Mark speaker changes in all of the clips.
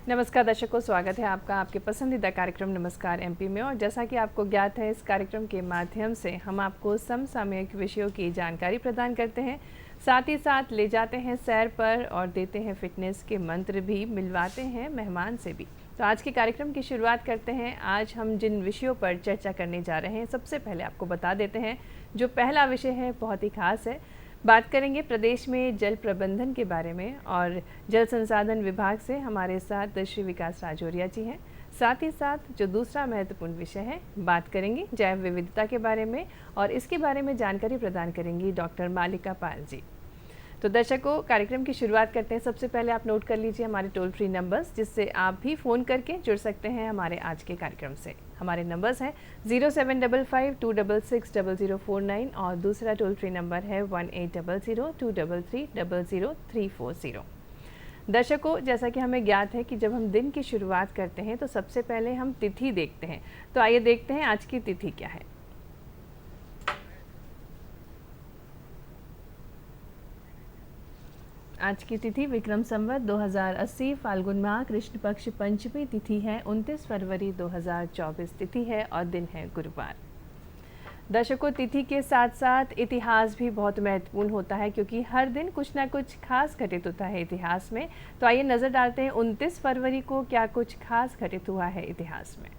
Speaker 1: नमस्कार दर्शकों, स्वागत है आपका आपके पसंदीदा कार्यक्रम नमस्कार एमपी में। और जैसा कि आपको ज्ञात है, इस कार्यक्रम के माध्यम से हम आपको समसामयिक विषयों की जानकारी प्रदान करते हैं, साथ ही साथ ले जाते हैं सैर पर और देते हैं फिटनेस के मंत्र भी, मिलवाते हैं मेहमान से भी। तो आज के कार्यक्रम की शुरुआत करते हैं। आज हम जिन विषयों पर चर्चा करने जा रहे हैं, सबसे पहले आपको बता देते हैं जो पहला विषय है बहुत ही खास है। बात करेंगे प्रदेश में जल प्रबंधन के बारे में और जल संसाधन विभाग से हमारे साथ श्री विकास राजौरिया जी हैं। साथ ही साथ जो दूसरा महत्वपूर्ण विषय है, बात करेंगे जैव विविधता के बारे में और इसके बारे में जानकारी प्रदान करेंगी डॉक्टर मालिका पाल जी। तो दर्शकों, कार्यक्रम की शुरुआत करते हैं। सबसे पहले आप नोट कर लीजिए हमारे टोल फ्री नंबर्स, जिससे आप भी फ़ोन करके जुड़ सकते हैं हमारे आज के कार्यक्रम से। हमारे नंबर्स हैं 0755-266-0049 और दूसरा टोल फ्री नंबर है 1800-233-00340। दर्शकों, जैसा कि हमें ज्ञात है कि जब हम दिन की शुरुआत करते हैं तो सबसे पहले हम तिथि देखते हैं। तो आइए देखते हैं आज की तिथि क्या है। आज की तिथि विक्रम संवत 2080 फाल्गुन माह कृष्ण पक्ष पंचमी तिथि है। 29 फरवरी 2024 तिथि है और दिन है गुरुवार। दर्शकों, तिथि के साथ साथ इतिहास भी बहुत महत्वपूर्ण होता है, क्योंकि हर दिन कुछ ना कुछ खास घटित होता है इतिहास में। तो आइए नज़र डालते हैं 29 फरवरी को क्या कुछ खास घटित हुआ है इतिहास में।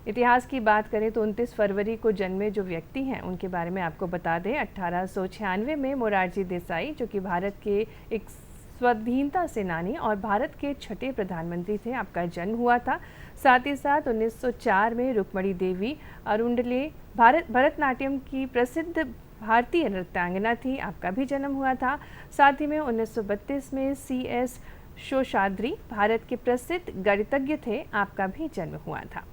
Speaker 1: इतिहास की बात करें तो 29 फरवरी को जन्मे जो व्यक्ति हैं उनके बारे में आपको बता दें। 1896 में मोरारजी देसाई, जो कि भारत के एक स्वाधीनता सेनानी और भारत के छठे प्रधानमंत्री थे, आपका जन्म हुआ था। साथ ही साथ 1904 में रुक्मणी देवी अरुंडले भरतनाट्यम की प्रसिद्ध भारतीय नृत्यांगना थी, आपका भी जन्म हुआ था। साथ ही में 1932 में CS शेषाद्री भारत के प्रसिद्ध गणितज्ञ थे, आपका भी जन्म हुआ था।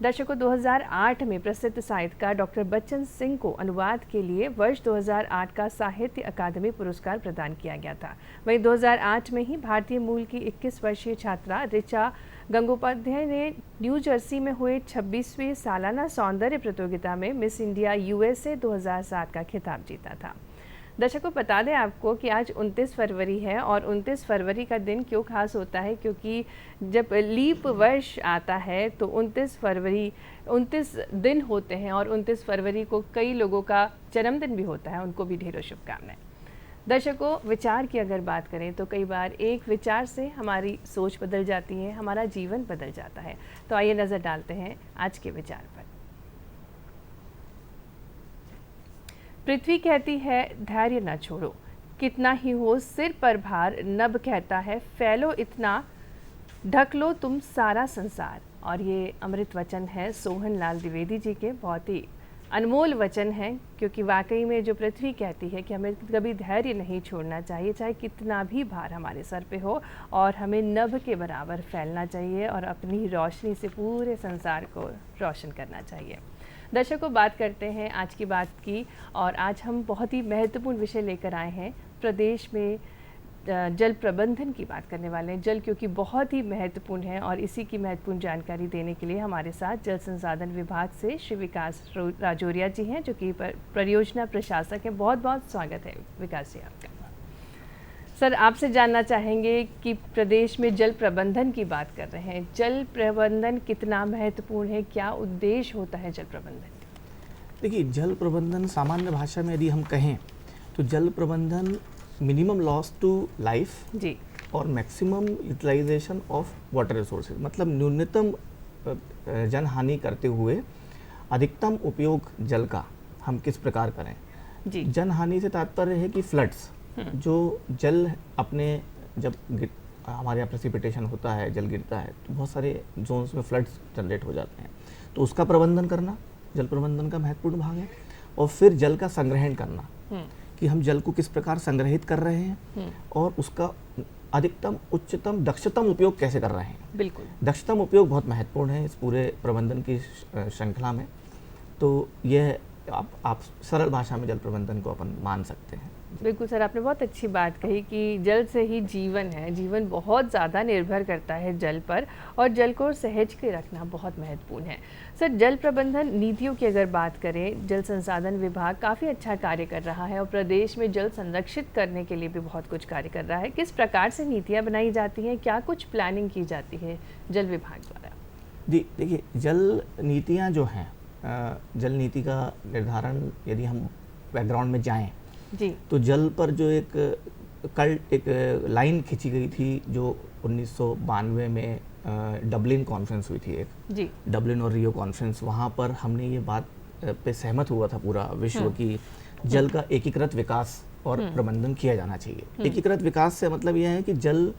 Speaker 1: दर्शकों, 2008 में प्रसिद्ध साहित्यकार डॉक्टर बच्चन सिंह को अनुवाद के लिए वर्ष 2008 का साहित्य अकादमी पुरस्कार प्रदान किया गया था। वहीं 2008 में ही भारतीय मूल की 21 वर्षीय छात्रा ऋचा गंगोपाध्याय ने न्यू जर्सी में हुए 26वीं सालाना सौंदर्य प्रतियोगिता में मिस इंडिया USA 2007 का खिताब जीता था। दर्शकों, बता दें आपको कि आज 29 फरवरी है और 29 फरवरी का दिन क्यों खास होता है, क्योंकि जब लीप वर्ष आता है तो 29 दिन होते हैं और 29 फरवरी को कई लोगों का जन्मदिन भी होता है, उनको भी ढेरों शुभकामनाएं। दर्शकों, विचार की अगर बात करें तो कई बार एक विचार से हमारी सोच बदल जाती है, हमारा जीवन बदल जाता है। तो आइए नज़र डालते हैं आज के विचार पर। पृथ्वी कहती है धैर्य न छोड़ो, कितना ही हो सिर पर भार। नभ कहता है फैलो इतना, ढक लो तुम सारा संसार। और ये अमृत वचन है सोहन लाल द्विवेदी जी के, बहुत ही अनमोल वचन है, क्योंकि वाकई में जो पृथ्वी कहती है कि हमें कभी धैर्य नहीं छोड़ना चाहिए, चाहे कितना भी भार हमारे सर पे हो, और हमें नभ के बराबर फैलना चाहिए और अपनी रोशनी से पूरे संसार को रोशन करना चाहिए। दर्शकों, बात करते हैं आज की बात की, और आज हम बहुत ही महत्वपूर्ण विषय लेकर आए हैं। प्रदेश में जल प्रबंधन की बात करने वाले हैं। जल क्योंकि बहुत ही महत्वपूर्ण है और इसी की महत्वपूर्ण जानकारी देने के लिए हमारे साथ जल संसाधन विभाग से श्री विकास राजौरिया जी हैं, जो कि परियोजना प्रशासक हैं। बहुत बहुत स्वागत है विकास जी आपका। सर, आपसे जानना चाहेंगे कि प्रदेश में जल प्रबंधन की बात कर रहे हैं, जल प्रबंधन कितना महत्वपूर्ण है, क्या उद्देश्य होता है जल प्रबंधन?
Speaker 2: देखिए, जल प्रबंधन सामान्य भाषा में यदि हम कहें तो जल प्रबंधन मिनिमम लॉस टू लाइफ
Speaker 1: जी
Speaker 2: और maximum utilization of water resources, मतलब न्यूनतम जन हानि करते हुए अधिकतम उपयोग जल का हम किस प्रकार करें
Speaker 1: जी।
Speaker 2: जन हानि से तात्पर्य है कि फ्लड्स, जो जल अपने जब हमारे यहाँ प्रेसिपिटेशन होता है, जल गिरता है, तो बहुत सारे जोन्स में फ्लड्स जनरेट हो जाते हैं, तो उसका प्रबंधन करना जल प्रबंधन का महत्वपूर्ण भाग है। और फिर जल का संग्रहण करना, कि हम जल को किस प्रकार संग्रहित कर रहे हैं और उसका अधिकतम उच्चतम दक्षतम उपयोग कैसे कर रहे हैं।
Speaker 1: बिल्कुल,
Speaker 2: दक्षतम उपयोग बहुत महत्वपूर्ण है इस पूरे प्रबंधन की श्रृंखला में। तो यह आप सरल भाषा में जल प्रबंधन को अपन मान सकते हैं।
Speaker 1: बिल्कुल सर, आपने बहुत अच्छी बात कही कि जल से ही जीवन है, जीवन बहुत ज़्यादा निर्भर करता है जल पर, और जल को सहेज के रखना बहुत महत्वपूर्ण है। सर, जल प्रबंधन नीतियों की अगर बात करें, जल संसाधन विभाग काफ़ी अच्छा कार्य कर रहा है और प्रदेश में जल संरक्षित करने के लिए भी बहुत कुछ कार्य कर रहा है। किस प्रकार से नीतियाँ बनाई जाती हैं, क्या कुछ प्लानिंग की जाती है जल विभाग द्वारा?
Speaker 2: जी देखिए, जल नीतियाँ जो हैं, जल नीति का निर्धारण यदि हम बैकग्राउंड में जाएं
Speaker 1: जी,
Speaker 2: तो जल पर जो एक लाइन खींची गई थी जो 1992 में डबलिन कॉन्फ्रेंस हुई थी, एक
Speaker 1: जी,
Speaker 2: डबलिन और रियो कॉन्फ्रेंस, वहाँ पर हमने ये बात पे सहमत हुआ था पूरा विश्व की जल का एकीकृत विकास और प्रबंधन किया जाना चाहिए। एकीकृत विकास से मतलब यह है कि जल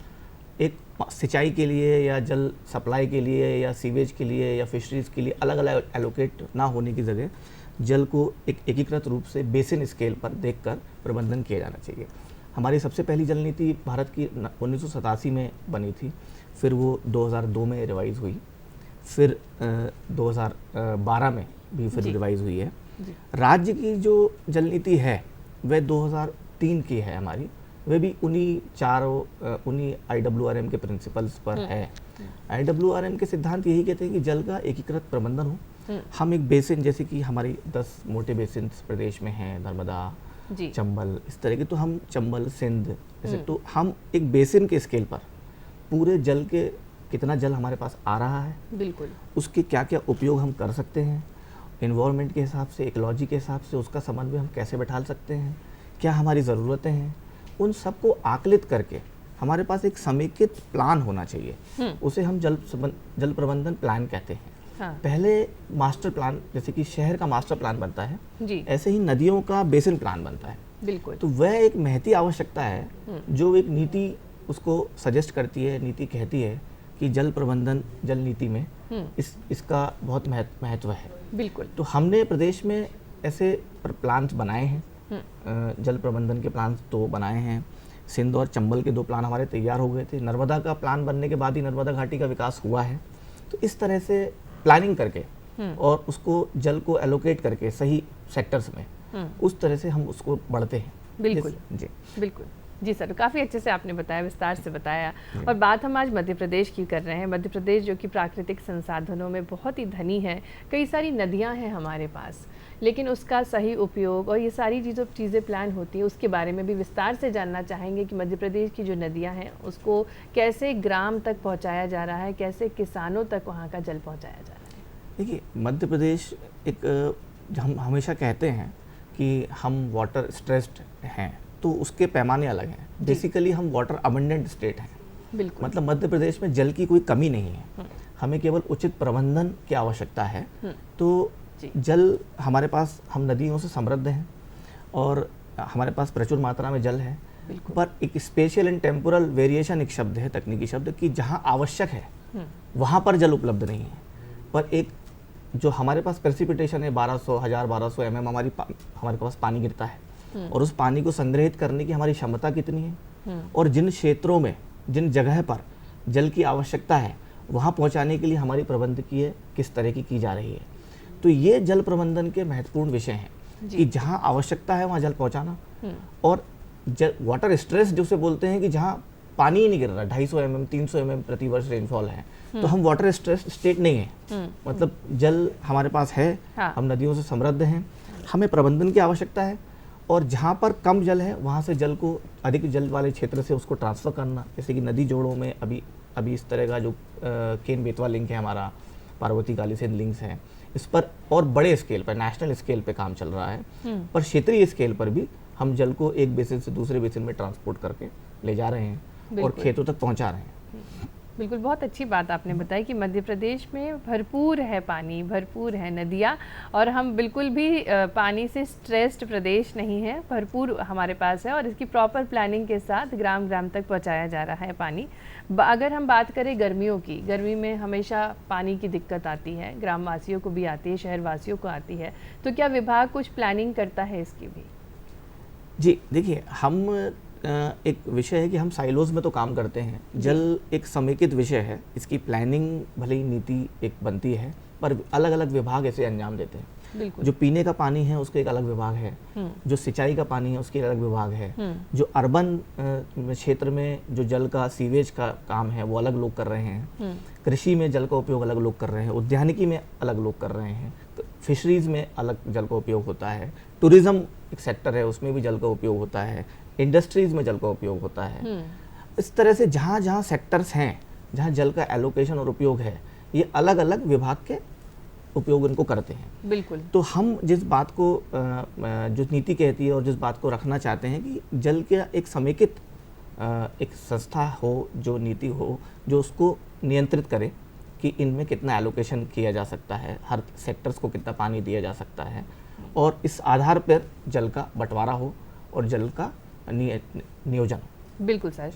Speaker 2: एक सिंचाई के लिए या जल सप्लाई के लिए या सीवेज के लिए या फिशरीज के लिए अलग अलग एलोकेट ना होने की जगह जल को एक एकीकृत रूप से बेसिन स्केल पर देखकर प्रबंधन किया जाना चाहिए। हमारी सबसे पहली जल नीति भारत की 1987 में बनी थी, फिर वो 2002 में रिवाइज हुई, फिर 2012 में भी फिर रिवाइज हुई है। राज्य की जो जल नीति है वह 2003 की है हमारी, वह भी उन्हीं IWRM के प्रिंसिपल्स पर है। IWRM के सिद्धांत यही कहते हैं कि जल का एकीकृत प्रबंधन हो। हम एक बेसिन, जैसे कि हमारी 10 मोटे बेसिन प्रदेश में हैं, नर्मदा, चंबल, इस तरह के, तो हम चंबल, सिंध जैसे, तो हम एक बेसिन के स्केल पर पूरे जल के कितना जल हमारे पास आ रहा है,
Speaker 1: बिल्कुल,
Speaker 2: उसके क्या क्या उपयोग हम कर सकते हैं, इन्वायरमेंट के हिसाब से, इकोलॉजी के हिसाब से उसका समन्वय हम कैसे बैठा सकते हैं, क्या हमारी ज़रूरतें हैं, उन सबको आकलित करके हमारे पास एक समेकित प्लान होना चाहिए। उसे हम जल प्रबंधन प्लान कहते हैं।
Speaker 1: हाँ।
Speaker 2: पहले मास्टर प्लान, जैसे कि शहर का मास्टर प्लान बनता है
Speaker 1: जी,
Speaker 2: ऐसे ही नदियों का बेसिन प्लान बनता है।
Speaker 1: बिल्कुल,
Speaker 2: तो वह एक महती आवश्यकता है जो एक नीति उसको सजेस्ट करती है, नीति कहती है कि जल प्रबंधन, जल नीति में इसका बहुत महत्व है।
Speaker 1: बिल्कुल,
Speaker 2: तो हमने प्रदेश में ऐसे प्लान्स बनाए हैं, जल प्रबंधन के प्लान 2 बनाए हैं। सिंध और चंबल के 2 प्लान हमारे तैयार हो गए थे। नर्मदा का प्लान बनने के बाद ही नर्मदा घाटी का विकास हुआ है। तो इस तरह से प्लानिंग करके और उसको जल को एलोकेट करके सही सेक्टर्स में, उस तरह से हम उसको बढ़ते हैं।
Speaker 1: बिल्कुल
Speaker 2: जी,
Speaker 1: बिल्कुल जी सर, काफ़ी अच्छे से आपने बताया, विस्तार से बताया। और बात हम आज मध्य प्रदेश की कर रहे हैं। मध्य प्रदेश जो कि प्राकृतिक संसाधनों में बहुत ही धनी है, कई सारी नदियां हैं हमारे पास, लेकिन उसका सही उपयोग और ये सारी चीज़ें प्लान होती हैं, उसके बारे में भी विस्तार से जानना चाहेंगे कि मध्य प्रदेश की जो नदियाँ हैं उसको कैसे ग्राम तक पहुँचाया जा रहा है, कैसे किसानों तक वहाँ का जल पहुँचाया जा रहा है।
Speaker 2: देखिए, मध्य प्रदेश एक, हम हमेशा कहते हैं कि हम वाटर स्ट्रेस्ड हैं, तो उसके पैमाने अलग हैं। बेसिकली हम वाटर अबंडेंट स्टेट हैं।
Speaker 1: बिल्कुल,
Speaker 2: मतलब मध्य प्रदेश में जल की कोई कमी नहीं है, हमें केवल उचित प्रबंधन की आवश्यकता है। तो जल हमारे पास, हम नदियों से समृद्ध हैं और हमारे पास प्रचुर मात्रा में जल है, पर एक स्पेशल एंड टेम्पोरल वेरिएशन एक शब्द है, तकनीकी शब्द, कि जहाँ आवश्यक है वहाँ पर जल उपलब्ध नहीं है। पर एक जो हमारे पास प्रेसिपिटेशन है 1200 mm हमारे पास पानी गिरता है, और उस पानी को संग्रहित करने की हमारी क्षमता कितनी है, और जिन क्षेत्रों में, जिन जगह पर जल की आवश्यकता है वहाँ पहुँचाने के लिए हमारी प्रबंधकीय किस तरह की जा रही है। तो ये जल प्रबंधन के महत्वपूर्ण विषय हैं कि जहाँ आवश्यकता है वहाँ जल पहुँचाना, और वाटर स्ट्रेस जिसे बोलते हैं कि जहाँ पानी ही नहीं गिर रहा, 250 mm 300 mm प्रति वर्ष रेनफॉल है, तो हम वाटर स्ट्रेस स्टेट नहीं है। मतलब जल हमारे पास है, हम नदियों से समृद्ध हैं, हमें प्रबंधन की आवश्यकता है, और जहाँ पर कम जल है वहाँ से जल को अधिक जल वाले क्षेत्र से उसको ट्रांसफ़र करना। जैसे कि नदी जोड़ों में अभी इस तरह का जो केन बेतवा लिंक है हमारा, पार्वती कालीसिंध लिंक्स हैं, इस पर और बड़े स्केल पर, नेशनल स्केल पे काम चल रहा है, पर क्षेत्रीय स्केल पर भी हम जल को एक बेसिन से दूसरे बेसिन में ट्रांसपोर्ट करके ले जा रहे हैं और खेतों तक पहुंचा रहे हैं।
Speaker 1: बिल्कुल, बहुत अच्छी बात आपने बताई कि मध्य प्रदेश में भरपूर है पानी, भरपूर है नदियाँ, और हम बिल्कुल भी पानी से स्ट्रेस्ड प्रदेश नहीं है, भरपूर हमारे पास है, और इसकी प्रॉपर प्लानिंग के साथ ग्राम ग्राम तक पहुँचाया जा रहा है पानी। अगर हम बात करें गर्मियों की, गर्मी में हमेशा पानी की दिक्कत आती है, ग्रामवासियों को भी आती है, शहरवासियों को आती है, तो क्या विभाग कुछ प्लानिंग करता है इसकी भी?
Speaker 2: जी देखिए, हम एक विषय है कि हम साइलोज में तो काम करते हैं। जल एक समेकित विषय है, इसकी प्लानिंग भले ही नीति एक बनती है, पर अलग अलग विभाग ऐसे अंजाम देते हैं।
Speaker 1: बिल्कुल।
Speaker 2: जो पीने का पानी है उसका एक अलग विभाग है, जो सिंचाई का पानी है उसके एक अलग विभाग है, जो अर्बन क्षेत्र में जो जल का सीवेज का काम है वो अलग लोग कर रहे हैं, कृषि में जल का उपयोग अलग लोग कर रहे हैं, उद्यानिकी में अलग लोग कर रहे हैं, फिशरीज में अलग जल का उपयोग होता है, टूरिज्म एक सेक्टर है उसमें भी जल का उपयोग होता है, इंडस्ट्रीज में जल का उपयोग होता है। इस तरह से जहाँ जहाँ सेक्टर्स हैं जहाँ जल का एलोकेशन और उपयोग है, ये अलग अलग विभाग के उपयोग इनको करते हैं।
Speaker 1: बिल्कुल।
Speaker 2: तो हम जिस बात को जो नीति कहती है और जिस बात को रखना चाहते हैं कि जल के एक समेकित एक संस्था हो, जो नीति हो, जो उसको नियंत्रित करे कि इनमें कितना एलोकेशन किया जा सकता है, हर सेक्टर्स को कितना पानी दिया जा सकता है, और इस आधार पर जल का बंटवारा हो और जल का नियोजन।
Speaker 1: बिल्कुल सर।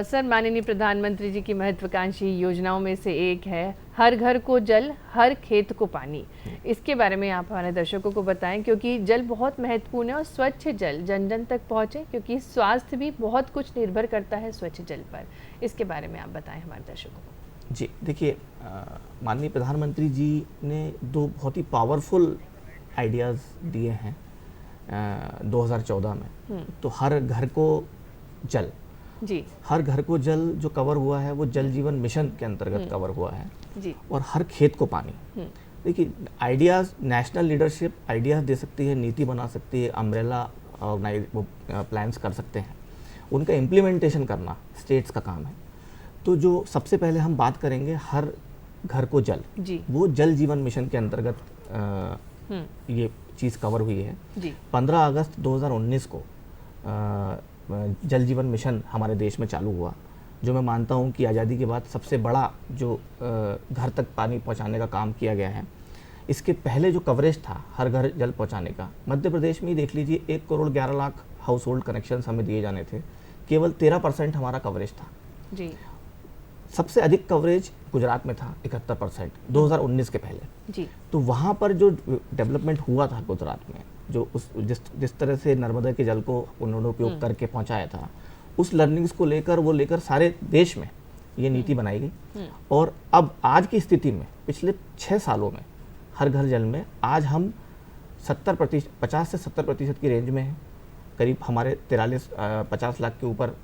Speaker 1: सर, माननीय प्रधानमंत्री जी की महत्वाकांक्षी योजनाओं में से एक है हर घर को जल, हर खेत को पानी। इसके बारे में आप हमारे दर्शकों को बताएं, क्योंकि जल बहुत महत्वपूर्ण है और स्वच्छ जल जन जन तक पहुंचे, क्योंकि स्वास्थ्य भी बहुत कुछ निर्भर करता है स्वच्छ जल पर। इसके बारे में आप बताएं हमारे दर्शकों को।
Speaker 2: जी देखिए, माननीय प्रधानमंत्री जी ने दो बहुत ही पावरफुल आइडियाज़ दिए हैं 2014 में। तो हर घर को जल,
Speaker 1: जी,
Speaker 2: हर घर को जल जो कवर हुआ है वो जल जीवन मिशन के अंतर्गत कवर हुआ है
Speaker 1: जी,
Speaker 2: और हर खेत को पानी। देखिए, आइडियाज़, नेशनल लीडरशिप आइडियाज़ दे सकती है, नीति बना सकती है, अम्ब्रेला प्लान्स कर सकते हैं, उनका इम्प्लीमेंटेशन करना स्टेट्स का काम है। तो जो सबसे पहले हम बात करेंगे हर घर को जल,
Speaker 1: जी,
Speaker 2: वो जल जीवन मिशन के अंतर्गत ये चीज़ कवर हुई है।
Speaker 1: जी,
Speaker 2: 15 अगस्त 2019 को जल जीवन मिशन हमारे देश में चालू हुआ, जो मैं मानता हूँ कि आज़ादी के बाद सबसे बड़ा जो घर तक पानी पहुँचाने का काम किया गया है। इसके पहले जो कवरेज था हर घर जल पहुँचाने का, मध्य प्रदेश में ही देख लीजिए 1 crore 11 lakh house hold connections हमें दिए जाने थे, केवल 13% हमारा कवरेज था।
Speaker 1: जी,
Speaker 2: सबसे अधिक कवरेज गुजरात में था 71% 2019 के पहले।
Speaker 1: जी,
Speaker 2: तो वहाँ पर जो डेवलपमेंट हुआ था गुजरात में, जो जिस तरह से नर्मदा के जल को उन्होंने उपयोग करके पहुँचाया था, उस लर्निंग्स को लेकर सारे देश में ये नीति बनाई गई। और अब आज की स्थिति में पिछले 6 सालों में हर घर जल में आज हम 50 से 70% की रेंज में हैं, करीब हमारे 50 लाख के ऊपर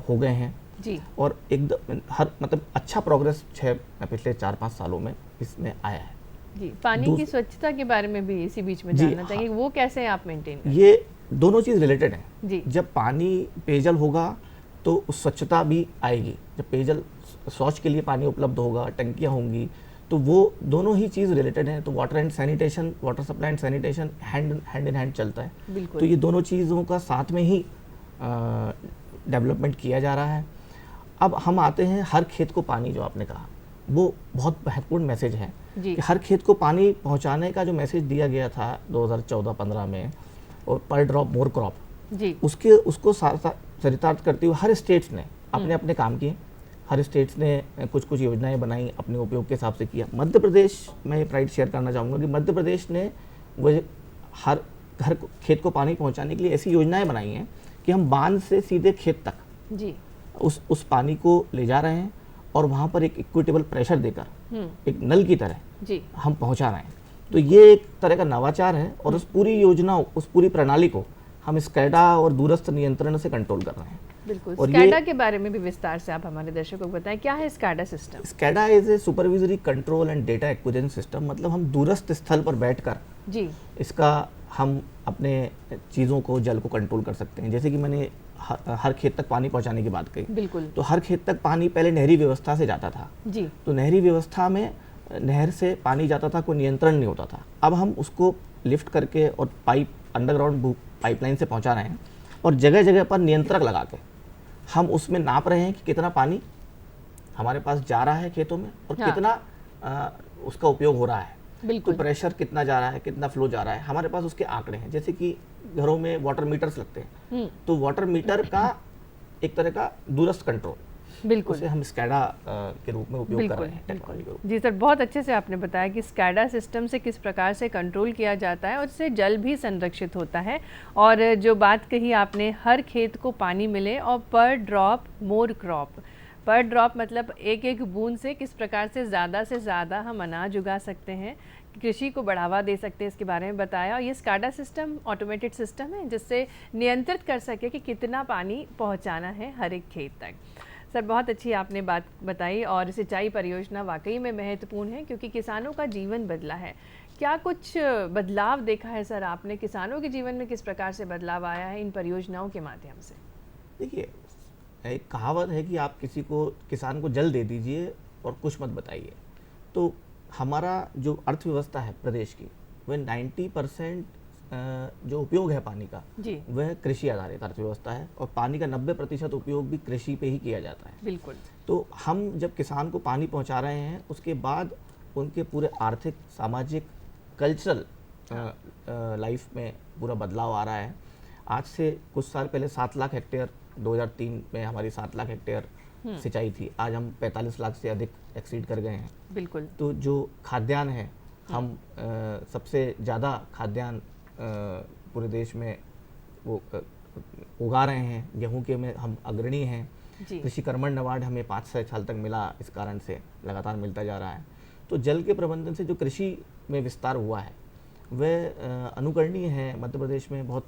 Speaker 2: हो गए हैं
Speaker 1: जी,
Speaker 2: और एकदम मतलब अच्छा प्रोग्रेस पिछले 4-5 सालों में इसमें आया है।
Speaker 1: जी। पानी की स्वच्छता के बारे में भी इसी बीच में
Speaker 2: जी,
Speaker 1: जानना चाहिए, वो कैसे आप मेंटेन करते हैं?
Speaker 2: ये दोनों चीज़ रिलेटेड हैं।
Speaker 1: जी,
Speaker 2: जब पानी पेयजल होगा तो उस स्वच्छता भी आएगी। जब पेयजल शौच के लिए पानी उपलब्ध होगा, टंकियाँ होंगी, तो वो दोनों ही चीज़ रिलेटेड हैं। तो water and sanitation, water supply and sanitation hand in hand चलता है।
Speaker 1: बिल्कुल।
Speaker 2: तो ये दोनों चीज़ों का साथ में ही डेवलपमेंट किया जा रहा है। अब हम आते हैं हर खेत को पानी, जो आपने कहा वो बहुत महत्वपूर्ण मैसेज है
Speaker 1: जी,
Speaker 2: कि हर खेत को पानी पहुंचाने का जो मैसेज दिया गया था 2014-15 में, और पर ड्रॉप मोर क्रॉप,
Speaker 1: जी,
Speaker 2: उसको चरितार्थ करते हुए हर स्टेट्स ने अपने अपने काम किए। हर स्टेट्स ने कुछ कुछ योजनाएं बनाई, अपने उपयोग के हिसाब से किया। मध्य प्रदेश, मैं ये प्राइड शेयर करना चाहूँगा कि मध्य प्रदेश ने वो हर खेत को पानी पहुँचाने के लिए ऐसी योजनाएं बनाई हैं कि हम बांध से सीधे खेत तक
Speaker 1: जी,
Speaker 2: उस पानी को ले जा रहे हैं और वहाँ पर एक इक्विटेबल प्रेशर देकर एक नल की तरह
Speaker 1: जी,
Speaker 2: हम पहुँचा रहे हैं। तो ये एक तरह का नवाचार है और उस पूरी योजना, उस पूरी प्रणाली को हम स्कैडा और दूरस्थ नियंत्रण से कंट्रोल कर रहे हैं।
Speaker 1: बिल्कुल।
Speaker 2: और
Speaker 1: स्कैडा के बारे में भी विस्तार से आप हमारे दर्शकों को बताएं, क्या है SCADA system?
Speaker 2: SCADA is a supervisory control and data acquisition system. मतलब हम दूरस्थ स्थल पर बैठकर
Speaker 1: जी,
Speaker 2: इसका हम अपने चीज़ों को, जल को कंट्रोल कर सकते हैं। जैसे कि मैंने हर खेत तक पानी पहुंचाने की बात कही,
Speaker 1: बिल्कुल,
Speaker 2: तो हर खेत तक पानी पहले नहरी व्यवस्था से जाता था।
Speaker 1: जी,
Speaker 2: तो नहरी व्यवस्था में नहर से पानी जाता था, कोई नियंत्रण नहीं होता था। अब हम उसको लिफ्ट करके और अंडरग्राउंड पाइपलाइन से पहुंचा रहे हैं और जगह जगह पर नियंत्रक लगा के हम उसमें नाप रहे हैं कि कितना पानी हमारे पास जा रहा है खेतों में और
Speaker 1: हाँ,
Speaker 2: कितना उसका उपयोग हो रहा है। तो
Speaker 1: बिल्कुल,
Speaker 2: प्रेशर कितना जा रहा है, कितना फ्लो जा रहा है, हमारे पास उसके आंकड़े हैं। जैसे कि घरों में वाटर मीटर्स लगते हैं, तो वाटर मीटर का एक तरह का दूरस्थ कंट्रोल,
Speaker 1: बिल्कुल,
Speaker 2: उसे हम स्कैडा के रूप में उपयोग कर रहे हैं टेक्नोलॉजी के रूप
Speaker 1: जी सर, बहुत अच्छे से आपने बताया कि स्कैडा सिस्टम से किस प्रकार से कंट्रोल किया जाता है और इससे जल भी संरक्षित होता है। और जो बात कही आपने, हर खेत को पानी मिले और पर ड्रॉप मोर क्रॉप। पर ड्रॉप मतलब एक एक बूंद से किस प्रकार से ज़्यादा हम अनाज उगा सकते हैं, कृषि को बढ़ावा दे सकते हैं, इसके बारे में बताया। और ये स्काडा सिस्टम ऑटोमेटेड सिस्टम है जिससे नियंत्रित कर सके कि कितना पानी पहुंचाना है हर एक खेत तक। सर बहुत अच्छी आपने बात बताई और सिंचाई परियोजना वाकई में महत्वपूर्ण है क्योंकि किसानों का जीवन बदला है। क्या कुछ बदलाव देखा है सर आपने, किसानों के जीवन में किस प्रकार से बदलाव आया है इन परियोजनाओं के माध्यम से?
Speaker 2: देखिए, एक कहावत है कि आप किसान को जल दे दीजिए और कुछ मत बताइए। तो हमारा जो अर्थव्यवस्था है प्रदेश की, वह 90% जो उपयोग है पानी का
Speaker 1: जी,
Speaker 2: वह कृषि आधारित अर्थव्यवस्था है और पानी का 90% उपयोग भी कृषि पे ही किया जाता है।
Speaker 1: बिल्कुल।
Speaker 2: तो हम जब किसान को पानी पहुंचा रहे हैं, उसके बाद उनके पूरे आर्थिक, सामाजिक, कल्चरल लाइफ में पूरा बदलाव आ रहा है। आज से कुछ साल पहले 7 लाख हेक्टेयर 2003 में हमारी 7 लाख हेक्टेयर सिंचाई थी, आज हम 45 लाख से अधिक एक्सीड कर गए हैं।
Speaker 1: बिल्कुल।
Speaker 2: तो जो खाद्यान्न है, हम सबसे ज़्यादा खाद्यान्न पूरे देश में वो उगा रहे हैं। गेहूं के में हम अग्रणी हैं। कृषि कर्मण अवार्ड हमें 5 साल तक मिला, इस कारण से लगातार मिलता जा रहा है। तो जल के प्रबंधन से जो कृषि में विस्तार हुआ है वह अनुकरणीय है। मध्य प्रदेश में बहुत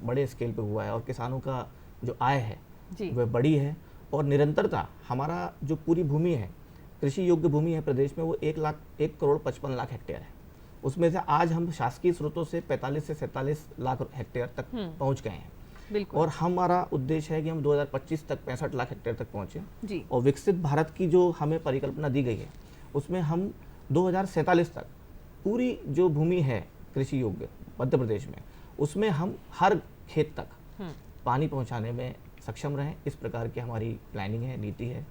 Speaker 2: बड़े स्केल पे हुआ है और किसानों का जो आय है वह बड़ी है और निरंतरता। हमारा जो पूरी भूमि है, कृषि योग्य भूमि है प्रदेश में, वो 1,55,00,000 हेक्टेयर है। उसमें से आज हम शासकीय स्रोतों से 45 से 47 लाख हेक्टेयर तक पहुंच गए हैं।
Speaker 1: बिल्कुल।
Speaker 2: और हमारा उद्देश्य है कि हम 2025 तक 65 लाख हेक्टेयर तक पहुंचे
Speaker 1: जी।
Speaker 2: और विकसित भारत की जो हमें परिकल्पना दी गई है उसमें हम 2047 तक पूरी जो भूमि है कृषि योग्य मध्य प्रदेश में, उसमें हम हर खेत तक पानी पहुंचाने में सक्षम रहें। इस प्रकार की हमारी प्लानिंग है, नीति है,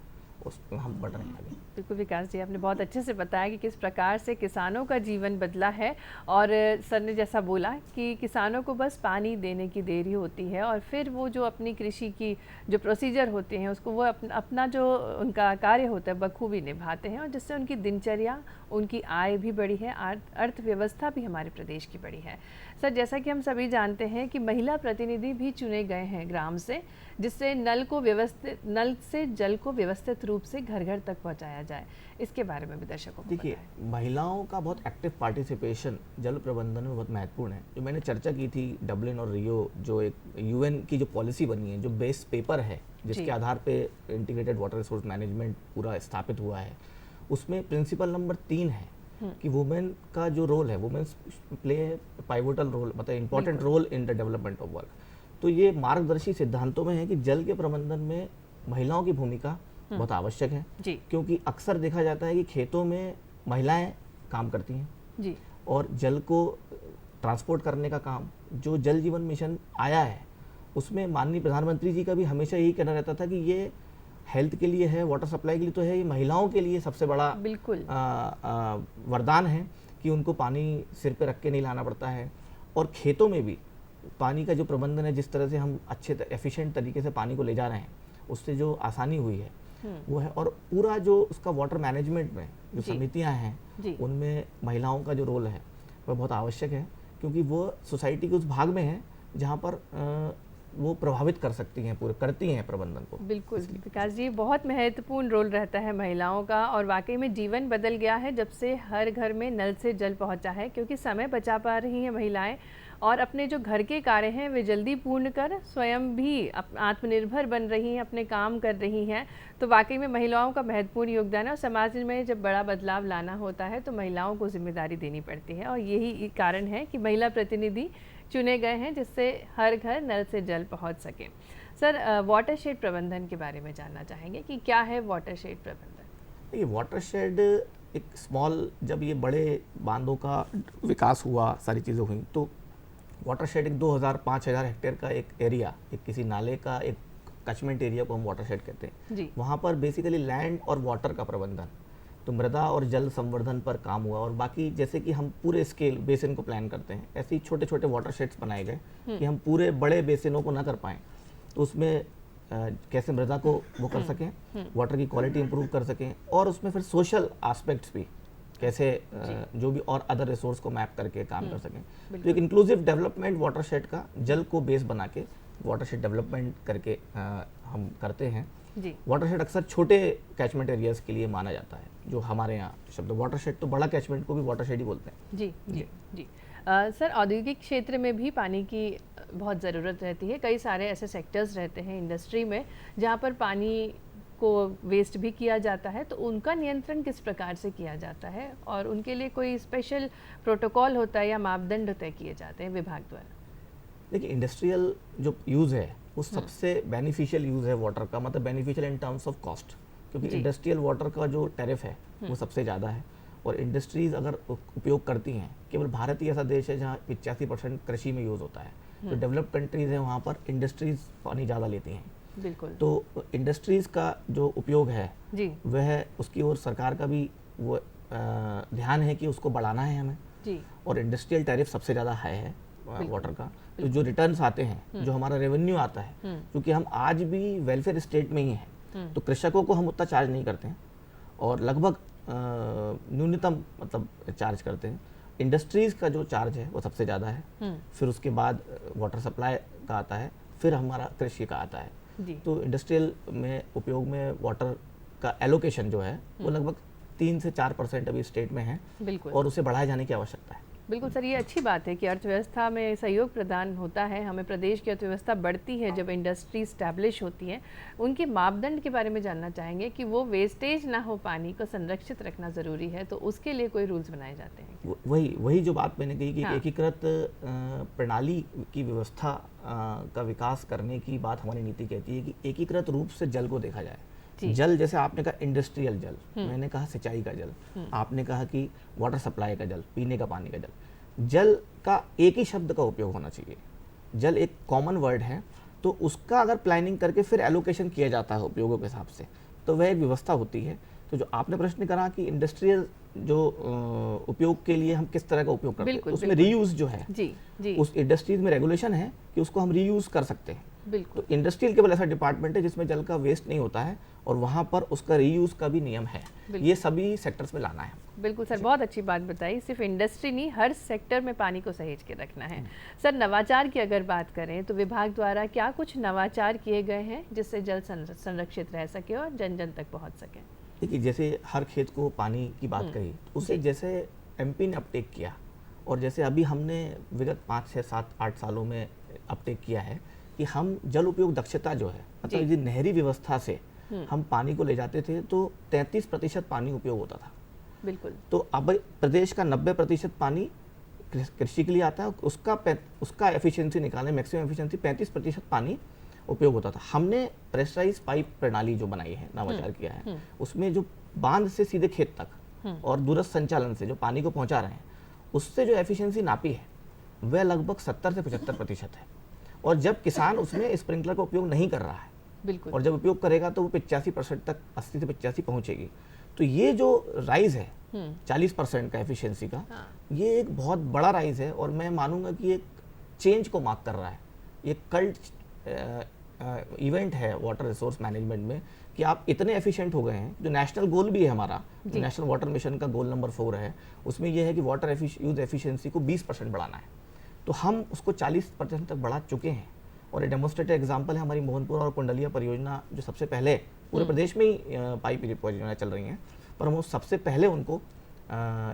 Speaker 2: उसमें हम बढ़ रहे हैं आगे।
Speaker 1: बिल्कुल विकास जी, आपने बहुत अच्छे से बताया कि किस प्रकार से किसानों का जीवन बदला है। और सर ने जैसा बोला कि किसानों को बस पानी देने की देरी होती है और फिर वो जो अपनी कृषि की जो प्रोसीजर होते हैं उसको वो अपना जो उनका कार्य होता है बखूबी निभाते हैं और जिससे उनकी दिनचर्या, उनकी आय भी बढ़ी है, अर्थव्यवस्था भी हमारे प्रदेश की बढ़ी है। सर जैसा कि हम सभी जानते हैं कि महिला प्रतिनिधि भी चुने गए हैं ग्राम से, जिससे नल से जल को व्यवस्थित रूप से घर घर तक पहुंचाया जाए। इसके बारे में भी दर्शकों को
Speaker 2: देखिए, महिलाओं का बहुत एक्टिव पार्टिसिपेशन जल प्रबंधन में बहुत महत्वपूर्ण है। जो मैंने चर्चा की थी डबलिन और रियो, जो एक यूएन की जो पॉलिसी बनी है, जो बेस पेपर है जिसके आधार पे इंटीग्रेटेड वाटर रिसोर्स मैनेजमेंट पूरा स्थापित हुआ है, उसमें प्रिंसिपल नंबर 3 है कि वुमेन का जो रोल है, वुमेन्स प्ले पाइवोटल रोल, मतलब important role in the development of work. तो ये मार्गदर्शी सिद्धांतों में है कि जल के प्रबंधन में महिलाओं की भूमिका बहुत आवश्यक है क्योंकि अक्सर देखा जाता है कि खेतों में महिलाएं काम करती हैं और जल को ट्रांसपोर्ट करने का काम, जो जल जीवन मिशन आया है उसमें माननीय प्रधानमंत्री जी का भी हमेशा यही कहना रहता था कि ये हेल्थ के लिए है, वाटर सप्लाई के लिए तो है, ये महिलाओं के लिए सबसे बड़ा
Speaker 1: बिल्कुल
Speaker 2: वरदान है कि उनको पानी सिर पे रख के नहीं लाना पड़ता है। और खेतों में भी पानी का जो प्रबंधन है, जिस तरह से हम अच्छे एफिशिएंट तरीके से पानी को ले जा रहे हैं, उससे जो आसानी हुई है वो है। और पूरा जो उसका वाटर मैनेजमेंट में जो समितियां हैं उनमें महिलाओं का जो रोल है वह बहुत आवश्यक है क्योंकि वो सोसाइटी के उस भाग में है जहाँ पर वो प्रभावित कर सकती हैं, पूरे करती हैं प्रबंधन को।
Speaker 1: बिल्कुल विकास जी, बहुत महत्वपूर्ण रोल रहता है महिलाओं का और वाकई में जीवन बदल गया है जब से हर घर में नल से जल पहुंचा है, क्योंकि समय बचा पा रही हैं महिलाएं और अपने जो घर के कार्य हैं वे जल्दी पूर्ण कर स्वयं भी आत्मनिर्भर बन रही हैं, अपने काम कर रही हैं। तो वाकई में महिलाओं का महत्वपूर्ण योगदान है और समाज में जब बड़ा बदलाव लाना होता है तो महिलाओं को जिम्मेदारी देनी पड़ती है और यही कारण है कि महिला प्रतिनिधि चुने गए हैं जिससे हर घर नल से जल पहुंच सके। सर वाटरशेड प्रबंधन के बारे में जानना चाहेंगे कि क्या है वाटरशेड प्रबंधन?
Speaker 2: ये वाटरशेड एक स्मॉल, जब ये बड़े बांधों का विकास हुआ, सारी चीज़ें हुई, तो वाटरशेड एक 2000-5000 हेक्टेयर का एक एरिया, एक किसी नाले का एक कचमेंट एरिया को हम वाटरशेड कहते हैं। वहाँ पर बेसिकली लैंड और वाटर का प्रबंधन, तो मृदा और जल संवर्धन पर काम हुआ। और बाकी जैसे कि हम पूरे स्केल बेसिन को प्लान करते हैं, ऐसे ही छोटे छोटे वाटरशेड्स बनाए गए कि हम पूरे बड़े बेसिनों को ना कर पाएँ, तो उसमें कैसे मृदा को वो कर सकें, वाटर की क्वालिटी इंप्रूव कर सकें और उसमें फिर सोशल एस्पेक्ट्स भी कैसे जो भी और अदर रिसोर्स को मैप करके काम कर सकें। तो एक इंक्लूसिव डेवलपमेंट वाटरशेड का, जल को बेस बना के वाटरशेड डेवलपमेंट करके हम करते हैं। वाटरशेड अक्सर छोटे कैचमेंट एरियाज के लिए माना जाता है, जो हमारे यहाँ शब्द वाटरशेड, तो बड़ा कैचमेंट को भी वाटरशेड ही बोलते हैं।
Speaker 1: जी जी जी। सर, औद्योगिक क्षेत्र में भी पानी की बहुत ज़रूरत रहती है। कई सारे ऐसे सेक्टर्स रहते हैं इंडस्ट्री में जहाँ पर पानी को वेस्ट भी किया जाता है, तो उनका नियंत्रण किस प्रकार से किया जाता है और उनके लिए कोई स्पेशल प्रोटोकॉल होता है या मापदंड तय किए जाते हैं विभाग द्वारा?
Speaker 2: देखिए, इंडस्ट्रियल जो यूज़ है वो सबसे बेनिफिशियल यूज़ है वाटर का, मतलब beneficial in terms of cost, क्योंकि इंडस्ट्रियल वाटर का जो टैरिफ है वो सबसे ज़्यादा है। और इंडस्ट्रीज़ अगर उपयोग करती हैं, केवल भारत ही ऐसा देश है जहाँ 85% कृषि में यूज़ होता है। जो डेवलप्ड कंट्रीज़ हैं वहाँ पर इंडस्ट्रीज़ पानी ज़्यादा लेती हैं।
Speaker 1: बिल्कुल।
Speaker 2: तो इंडस्ट्रीज़ का जो उपयोग है
Speaker 1: जी
Speaker 2: वह, उसकी ओर सरकार का भी वो ध्यान है कि उसको बढ़ाना है हमें।
Speaker 1: जी।
Speaker 2: और इंडस्ट्रियल टैरिफ सबसे ज़्यादा हाई है वाटर का। तो जो रिटर्न्स आते हैं, जो हमारा रेवेन्यू आता है, क्योंकि हम आज भी वेलफेयर स्टेट में ही हैं, तो कृषकों को हम उतना चार्ज नहीं करते हैं और लगभग न्यूनतम मतलब चार्ज करते हैं। इंडस्ट्रीज़ का जो चार्ज है वो सबसे ज़्यादा है, फिर उसके बाद वाटर सप्लाई का आता है, फिर हमारा कृषि का आता है। तो इंडस्ट्रियल में उपयोग में वाटर का एलोकेशन जो है वो लगभग 3 से 4% अभी स्टेट में है।
Speaker 1: बिल्कुल।
Speaker 2: और उसे बढ़ाए जाने की आवश्यकता है।
Speaker 1: बिल्कुल सर, ये अच्छी बात है कि अर्थव्यवस्था में सहयोग प्रदान होता है, हमें प्रदेश की अर्थव्यवस्था बढ़ती है जब इंडस्ट्री स्टैब्लिश होती है। उनके मापदंड के बारे में जानना चाहेंगे कि वो वेस्टेज ना हो, पानी को संरक्षित रखना ज़रूरी है, तो उसके लिए कोई रूल्स बनाए जाते हैं?
Speaker 2: वही जो बात मैंने कही कि
Speaker 1: हाँ।
Speaker 2: एकीकृत प्रणाली की व्यवस्था का विकास करने की बात हमारी नीति कहती है कि एकीकृत रूप से जल को देखा जाए। जल, जैसे आपने कहा इंडस्ट्रियल जल, मैंने कहा सिंचाई का जल, आपने कहा कि वाटर सप्लाई का जल, पीने का पानी का जल। जल का एक ही शब्द का उपयोग होना चाहिए। जल एक कॉमन वर्ड है, तो उसका अगर प्लानिंग करके फिर एलोकेशन किया जाता है उपयोगों के हिसाब से, तो वह एक व्यवस्था होती है। तो जो आपने प्रश्न करा कि इंडस्ट्रियल जो उपयोग के लिए हम किस तरह का उपयोग करते हैं, उसमें रीयूज जो है, उस इंडस्ट्रीज में रेगुलेशन है कि उसको हम रीयूज कर सकते हैं।
Speaker 1: बिल्कुल।
Speaker 2: तो इंडस्ट्रियल केवल ऐसा डिपार्टमेंट है जिसमें जल का वेस्ट नहीं होता है और वहाँ पर उसका रीयूज का भी नियम है। ये सभी सेक्टर्स में लाना है।
Speaker 1: बिल्कुल सर, बहुत अच्छी बात बताई। सिर्फ इंडस्ट्री नहीं, हर सेक्टर में पानी को सहेज के रखना है। सर, नवाचार की अगर बात करें तो विभाग द्वारा क्या कुछ नवाचार किए गए हैं जिससे जल संरक्षित रह सके और जन जन तक पहुँच सके?
Speaker 2: देखिए, जैसे हर खेत को पानी की बात कही, उसे जैसे एमपी ने अपटेक किया और जैसे अभी हमने विगत 5, 6, 7, 8 सालों में अपटेक किया है कि हम जल उपयोग दक्षता जो है, मतलब यदि नहरी व्यवस्था से हम पानी को ले जाते थे तो 33% पानी उपयोग होता था।
Speaker 1: बिल्कुल।
Speaker 2: तो अब प्रदेश का 90% पानी कृषि के लिए आता है, उसका एफिशिएंसी निकालने, मैक्सिमम एफिशिएंसी 35% पानी उपयोग होता था। हमने प्रेशराइज पाइप प्रणाली जो बनाई है, नवाचार किया है, उसमें जो बांध से सीधे खेत तक और दूरस्थ संचालन से जो पानी को पहुंचा रहे हैं, उससे जो एफिशिएंसी नापी है वह लगभग 70 से 75% है। और जब किसान उसमें स्प्रिंकलर का उपयोग नहीं कर रहा है,
Speaker 1: बिल्कुल,
Speaker 2: और जब उपयोग करेगा तो वो 85% तक, 80 से 85 पहुंचेगी। तो ये जो राइज है 40% का एफिशिएंसी का, ये एक बहुत बड़ा राइज है और मैं मानूंगा कि एक चेंज को मार्क कर रहा है। ये कल्ट इवेंट है वाटर रिसोर्स मैनेजमेंट में कि आप इतने एफिशिएंट हो गए हैं। जो नेशनल गोल भी है हमारा, नेशनल वाटर मिशन का गोल नंबर 4 है, उसमें यह है कि वाटर यूज एफिशिएंसी को 20% बढ़ाना है। तो हम उसको 40% तक बढ़ा चुके हैं और ये डेमोन्स्ट्रेटिव एग्जांपल है हमारी मोहनपुर और कुंडलिया परियोजना, जो सबसे पहले पूरे प्रदेश में ही पाइप परियोजना चल रही हैं, पर हम सबसे पहले उनको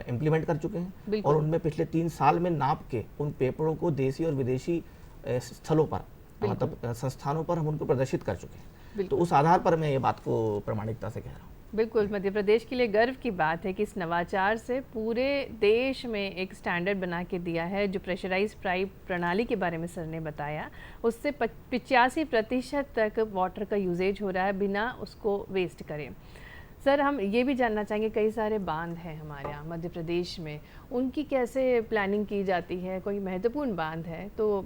Speaker 2: इम्प्लीमेंट कर चुके हैं और उनमें पिछले 3 साल में नाप के उन पेपरों को देशी और विदेशी स्थलों पर, मतलब संस्थानों पर हम उनको प्रदर्शित कर चुके हैं। तो उस आधार पर मैं ये बात को प्रामाणिकता से कह रहा हूँ।
Speaker 1: बिल्कुल, मध्य प्रदेश के लिए गर्व की बात है कि इस नवाचार से पूरे देश में एक स्टैंडर्ड बना के दिया है। जो प्रेशराइज पाइप प्रणाली के बारे में सर ने बताया, उससे 85% तक वाटर का यूजेज हो रहा है बिना उसको वेस्ट करे। सर, हम ये भी जानना चाहेंगे, कई सारे बांध हैं हमारे यहाँ मध्य प्रदेश में, उनकी कैसे प्लानिंग की जाती है? कोई महत्वपूर्ण बांध है तो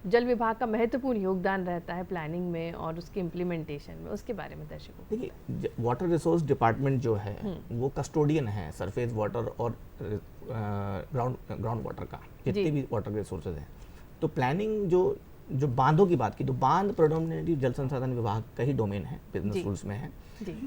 Speaker 1: जल विभाग का महत्वपूर्ण योगदान रहता है प्लानिंग में और उसके इम्प्लीमेंटेशन में, उसके बारे में दर्शकों।
Speaker 2: देखिए, वाटर रिसोर्स डिपार्टमेंट जो है वो कस्टोडियन है सरफेस वाटर और ग्राउंड वाटर का, जितने भी वाटर रिसोर्सेज हैं। तो प्लानिंग जो बांधों की बात की, तो बांध प्रेडोमिनेटली जल संसाधन विभाग का ही डोमेन है, बिजनेस रूल्स में है।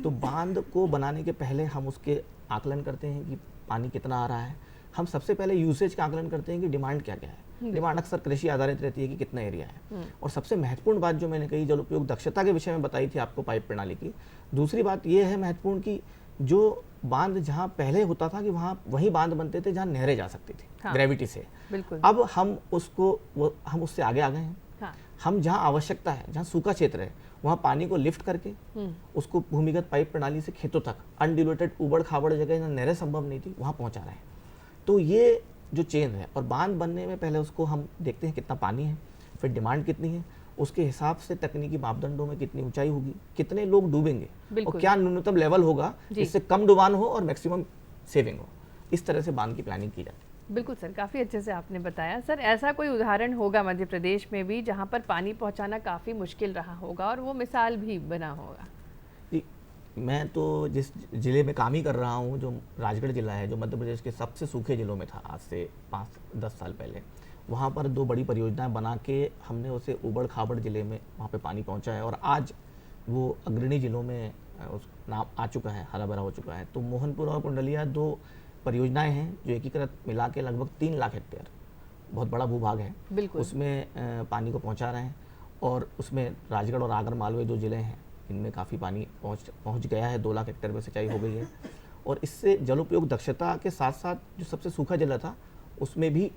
Speaker 2: तो बांध को बनाने के पहले हम उसके आकलन करते हैं कि पानी कितना आ रहा है। हम सबसे पहले यूसेज का आकलन करते हैं कि डिमांड क्या क्या है। डिमांड अक्सर कृषि आधारित रहती है कि कितना एरिया है। और सबसे महत्वपूर्ण बात जो मैंने कही, जल उपयोग दक्षता के विषय में बताई थी आपको पाइप प्रणाली की, दूसरी बात यह है महत्वपूर्ण कि जो बांध जहाँ पहले होता था कि वहाँ वही बांध बनते थे जहाँ नहरें जा सकती थी,
Speaker 1: हाँ,
Speaker 2: ग्रेविटी से।
Speaker 1: बिल्कुल।
Speaker 2: अब हम हम उससे आगे आ गए हैं।
Speaker 1: हाँ,
Speaker 2: हम जहाँ आवश्यकता है, जहाँ सूखा क्षेत्र है, वहाँ पानी को लिफ्ट करके उसको भूमिगत पाइप प्रणाली से खेतों तक अनडिल्यूटेड उबड़ खाबड़ जगह जहाँ नहरें संभव नहीं थी वहाँ पहुँचा रहे हैं। तो ये जो चेन है, और बांध बनने में पहले उसको हम देखते हैं कितना पानी है, फिर डिमांड कितनी है, उसके हिसाब से तकनीकी मापदंडों में कितनी ऊंचाई होगी, कितने लोग डूबेंगे और क्या न्यूनतम लेवल होगा जिससे कम डुबान हो और मैक्सिमम सेविंग हो। इस तरह से बांध की प्लानिंग की जाती है।
Speaker 1: बिल्कुल सर, काफ़ी अच्छे से आपने बताया। सर, ऐसा कोई उदाहरण होगा मध्य प्रदेश में भी जहाँ पर पानी पहुँचाना काफ़ी मुश्किल रहा होगा और वो मिसाल भी बना होगा?
Speaker 2: जी, मैं तो जिस ज़िले में काम ही कर रहा हूँ, जो राजगढ़ ज़िला है, जो मध्य प्रदेश के सबसे सूखे ज़िलों में था आज से 5-10 साल पहले, वहाँ पर 2 बड़ी परियोजनाएं बना के हमने उसे उबड़ खाबड़ ज़िले में वहाँ पे पानी पहुँचा है और आज वो अग्रणी ज़िलों में उस नाम आ चुका है, हरा भरा हो चुका है। तो मोहनपुर और कुंडलिया 2 परियोजनाएं हैं जो एकीकृत मिला के लगभग 3 लाख हेक्टेयर, बहुत बड़ा भूभाग है,
Speaker 1: बिल्कुल।
Speaker 2: उसमें पानी को पहुँचा रहे हैं। और उसमें राजगढ़ और आगर मालवे 2 ज़िले हैं, इनमें काफ़ी पानी पहुँच गया है, 2 लाख हेक्टेयर में सिंचाई हो गई है। और इससे जल उपयोग दक्षता के साथ साथ जो सबसे सूखा जिला था उसमें भी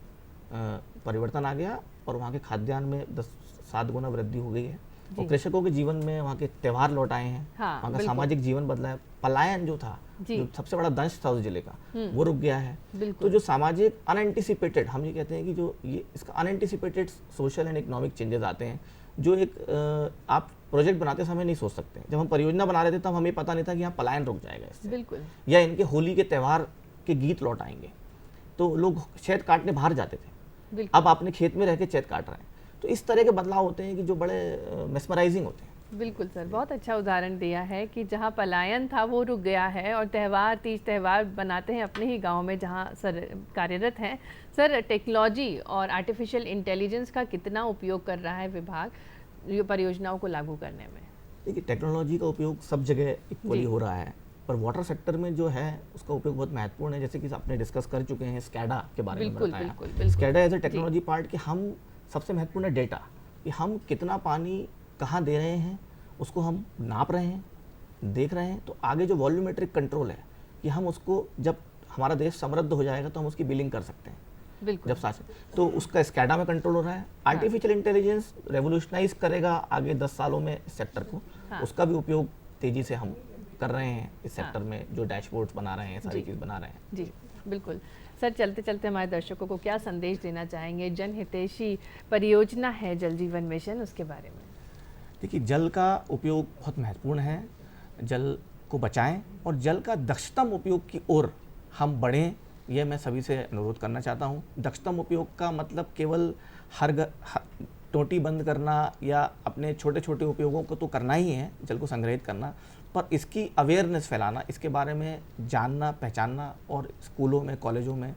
Speaker 2: परिवर्तन आ गया और वहाँ के खाद्यान्न में 10-7 गुना वृद्धि हो गई है। और कृषकों के जीवन में वहाँ के त्यौहार लौट आए हैं,
Speaker 1: हाँ,
Speaker 2: वहाँ का सामाजिक जीवन बदला है। पलायन जो था, जो सबसे बड़ा दंश था उस जिले का, वो रुक गया है। तो जो सामाजिक अनएंटिसिपेटेड, हम ये कहते हैं कि जो ये इसका unanticipated social and economic changes आते हैं, जो एक आप प्रोजेक्ट बनाते समय नहीं सोच सकते। जब हम परियोजना बना रहे थे तब हमें पता नहीं था कि यहाँ पलायन रुक जाएगा इससे,
Speaker 1: बिल्कुल, या
Speaker 2: इनके होली के त्यौहार के गीत लौट आएंगे। तो लोग चैत काटने बाहर जाते थे, अब आपने खेत में रह के चैत काट रहे हैं। तो इस तरह के बदलाव होते हैं कि जो बड़े मेस्मराइजिंग होते हैं।
Speaker 1: बिल्कुल सर, बहुत अच्छा उदाहरण दिया है कि जहाँ पलायन था वो रुक गया है और त्यौहार, तीज त्यौहार बनाते हैं अपने ही गांव में जहाँ सर कार्यरत हैं। सर, टेक्नोलॉजी और आर्टिफिशियल इंटेलिजेंस का कितना उपयोग कर रहा है विभाग ये परियोजनाओं को लागू करने में?
Speaker 2: देखिए, टेक्नोलॉजी का उपयोग सब जगह इक्वली हो रहा है, पर वाटर सेक्टर में जो है उसका उपयोग बहुत महत्वपूर्ण है। जैसे कि आपने डिस्कस कर चुके हैं स्कैडा के बारे में बताया। SCADA as a technology part कि हम सबसे महत्वपूर्ण है डेटा, कि हम कितना पानी कहाँ दे रहे हैं उसको हम नाप रहे हैं, देख रहे हैं। तो आगे जो वॉल्यूमेट्रिक कंट्रोल है कि हम उसको, जब हमारा देश समृद्ध हो जाएगा तो हम उसकी बिलिंग कर सकते हैं,
Speaker 1: बिल्कुल,
Speaker 2: जब साथ, तो उसका स्कैडा में कंट्रोल हो रहा है। आर्टिफिशियल इंटेलिजेंस रेवोल्यूशनाइज करेगा आगे 10 सालों में इस सेक्टर को, उसका भी उपयोग तेजी से हम कर रहे हैं इस सेक्टर में, जो डैशबोर्ड्स बना रहे हैं, सारी चीज़ बना रहे हैं।
Speaker 1: जी बिल्कुल। सर, चलते चलते हमारे दर्शकों को क्या संदेश देना चाहेंगे? जनहितैषी परियोजना है जल जीवन मिशन, उसके बारे में।
Speaker 2: देखिए, जल का उपयोग बहुत महत्वपूर्ण है, जल को बचाएं और जल का दक्षतम उपयोग की ओर हम बढ़ें, यह मैं सभी से अनुरोध करना चाहता हूं। दक्षतम उपयोग का मतलब केवल टोटी बंद करना या अपने छोटे छोटे उपयोगों को तो करना ही है, जल को संग्रहित करना, पर इसकी अवेयरनेस फैलाना, इसके बारे में जानना, पहचानना और स्कूलों में, कॉलेजों में